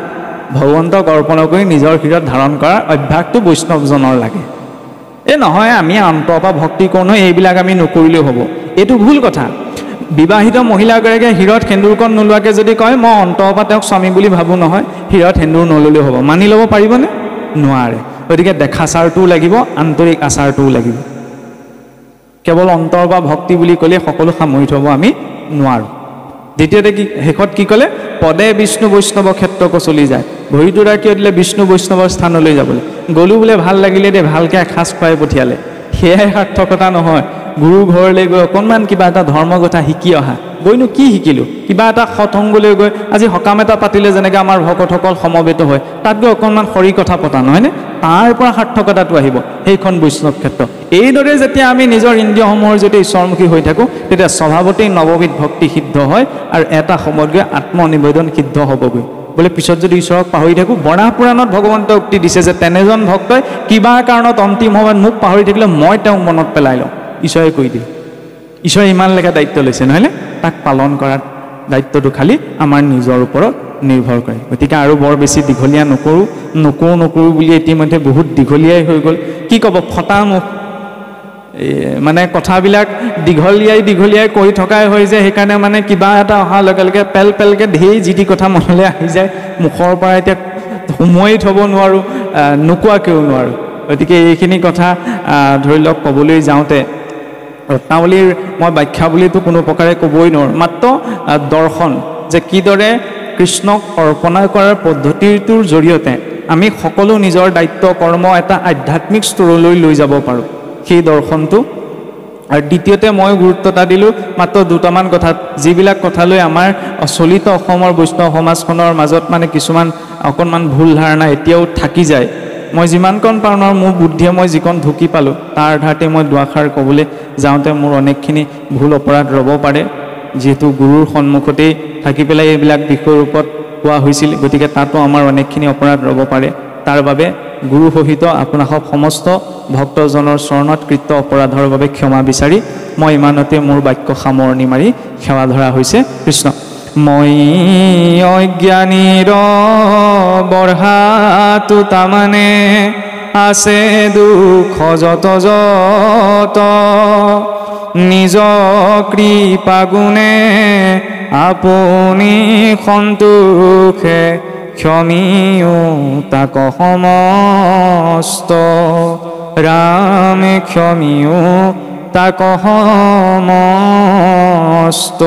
ভগৱন্তক অৰ্পণ কৰি নিজৰ শিৰত ধাৰণ কৰাৰ অভ্যাসটো বৈষ্ণৱজনৰ লাগে। এই নহয় আমি অন্তৰৰ পৰা ভক্তি কৰোঁ নহয়, এইবিলাক আমি নকৰিলেও হ'ব, এইটো ভুল কথা। বিবাহিত মহিলাগৰাকীয়ে শিৰত সেন্দুৰকণ নোলোৱাকৈ যদি কয় মই অন্তৰৰ পৰা তেওঁক স্বামী বুলি ভাবোঁ নহয়, শিৰত সেন্দুৰ নল'লেও হ'ব, মানি ল'ব পাৰিবনে? নোৱাৰে। গতিকে দেখাচাৰটোও লাগিব, আন্তৰিক আচাৰটোও লাগিব। কেৱল অন্তৰ বা ভক্তি বুলি ক'লে সকলো সামৰি থ'ব আমি নোৱাৰোঁ। দ্বিতীয়তে কি শেষত কি ক'লে? পদে বিষ্ণু বৈষ্ণৱ ক্ষেত্ৰক চলি যায়। ভৰিটো ৰাখিও দিলে বিষ্ণু বৈষ্ণৱৰ স্থানলৈ যাবলৈ। গ'লোঁ বোলে ভাল লাগিলে দে, ভালকৈ এসাঁজ খুৱাই পঠিয়ালে, সেয়াই সাৰ্থকতা নহয়। গুৰু ঘৰলৈ গৈ অকণমান কিবা এটা ধৰ্ম কথা শিকি অহা, গৈনো কি শিকিলোঁ? কিবা এটা সৎসংগলৈ গৈ, আজি সকাম এটা পাতিলে যেনেকৈ আমাৰ ভকতসকল সমবেত হয়, তাত গৈ অকণমান সৰি কথা পতা নহয়নে? তাৰ পৰা সাৰ্থকতাটো আহিব, সেইখন বৈষ্ণৱ ক্ষেত্ৰ। এইদৰে যেতিয়া আমি নিজৰ ইন্দ্ৰিয়সমূহৰ যদি ঈশ্বৰমুখী হৈ থাকোঁ, তেতিয়া স্বভাৱতেই নৱবিধ ভক্তি সিদ্ধ হয় আৰু এটা সময়ত গৈ আত্মনিবেদন সিদ্ধ হ'বগৈ। বোলে পিছত যদি ঈশ্বৰক পাহৰি থাকোঁ, বৰাহ পুৰাণত ভগৱন্ত উক্তি দিছে যে তেনেজন ভক্তই কিবা কাৰণত অন্তিম সময়ত মোক পাহৰি থাকিলে মই তেওঁক মনত পেলাই লওঁ, ঈশ্বৰে কৈ দিয়ে। ঈশ্বৰে ইমানলৈকে দায়িত্ব লৈছে নহয়নে? তাক পালন কৰাৰ দায়িত্বটো খালি আমাৰ নিজৰ ওপৰত নিৰ্ভৰ কৰে। গতিকে আৰু বৰ বেছি দীঘলীয়া নকৰোঁ বুলি ইতিমধ্যে বহুত দীঘলীয়াই হৈ গ'ল। কি ক'ব, ফটা মুখ, মানে কথাবিলাক দীঘলীয়াই কৈ থকাই হয় যে, সেইকাৰণে মানে কিবা এটা অহাৰ লগে লগে পেলকৈ ঢেৰ যি টি কথা মনলৈ আহি যায়, মুখৰ পৰা এতিয়া সোমোৱাই থ'ব নোৱাৰোঁ, নোকোৱাকৈও নোৱাৰোঁ। গতিকে এইখিনি কথা ধৰি লওক ক'বলৈ যাওঁতে ৰত্নাৱলীৰ মই ব্যাখ্যা বুলিতো কোনো প্ৰকাৰে ক'বই নোৱাৰোঁ, মাত্ৰ দৰ্শন যে কিদৰে কৃষ্ণক অৰ্পণা কৰাৰ পদ্ধতিটোৰ জৰিয়তে আমি সকলো নিজৰ দায়িত্ব কৰ্ম এটা আধ্যাত্মিক স্তৰলৈ লৈ যাব পাৰোঁ, সেই দৰ্শনটো। আৰু দ্বিতীয়তে মই গুৰুত্ব এটা দিলোঁ মাত্ৰ দুটামান কথাত, যিবিলাক কথালৈ আমাৰ চলিত অসমৰ বৈষ্ণৱ সমাজখনৰ মাজত মানে কিছুমান অকণমান ভুল ধাৰণা এতিয়াও থাকি যায়। মই যিমানকণ পাৰোঁ আৰু মোৰ বুদ্ধিয়ে মই যিকণ ঢুকি পালোঁ, তাৰ আধাৰতে মই দুআষাৰ ক'বলৈ যাওঁতে মোৰ অনেকখিনি ভুল অপৰাধ ৰ'ব পাৰে, যিহেতু গুৰুৰ সন্মুখতেই থাকি পেলাই এইবিলাক বিষয়ৰ ওপৰত কোৱা হৈছিল। গতিকে তাতো আমাৰ অনেকখিনি অপৰাধ ৰ'ব পাৰে। তাৰ বাবে গুৰু সহিত আপোনাসৱ সমস্ত ভক্তজনৰ চৰণত কৃত অপৰাধৰ বাবে ক্ষমা বিচাৰি মই ইমানতে মোৰ বাক্য সামৰণি মাৰি সেৱা ধৰা হৈছে। কৃষ্ণ। মই অজ্ঞানীৰ বঢ়াটো তামানে আছে দুখ যত যত, নিজ কৃপা গুণে আপুনি সন্তোষে ক্ষমিও তাক সমস্ত, ৰামে ক্ষমিও তাক সমস্ত।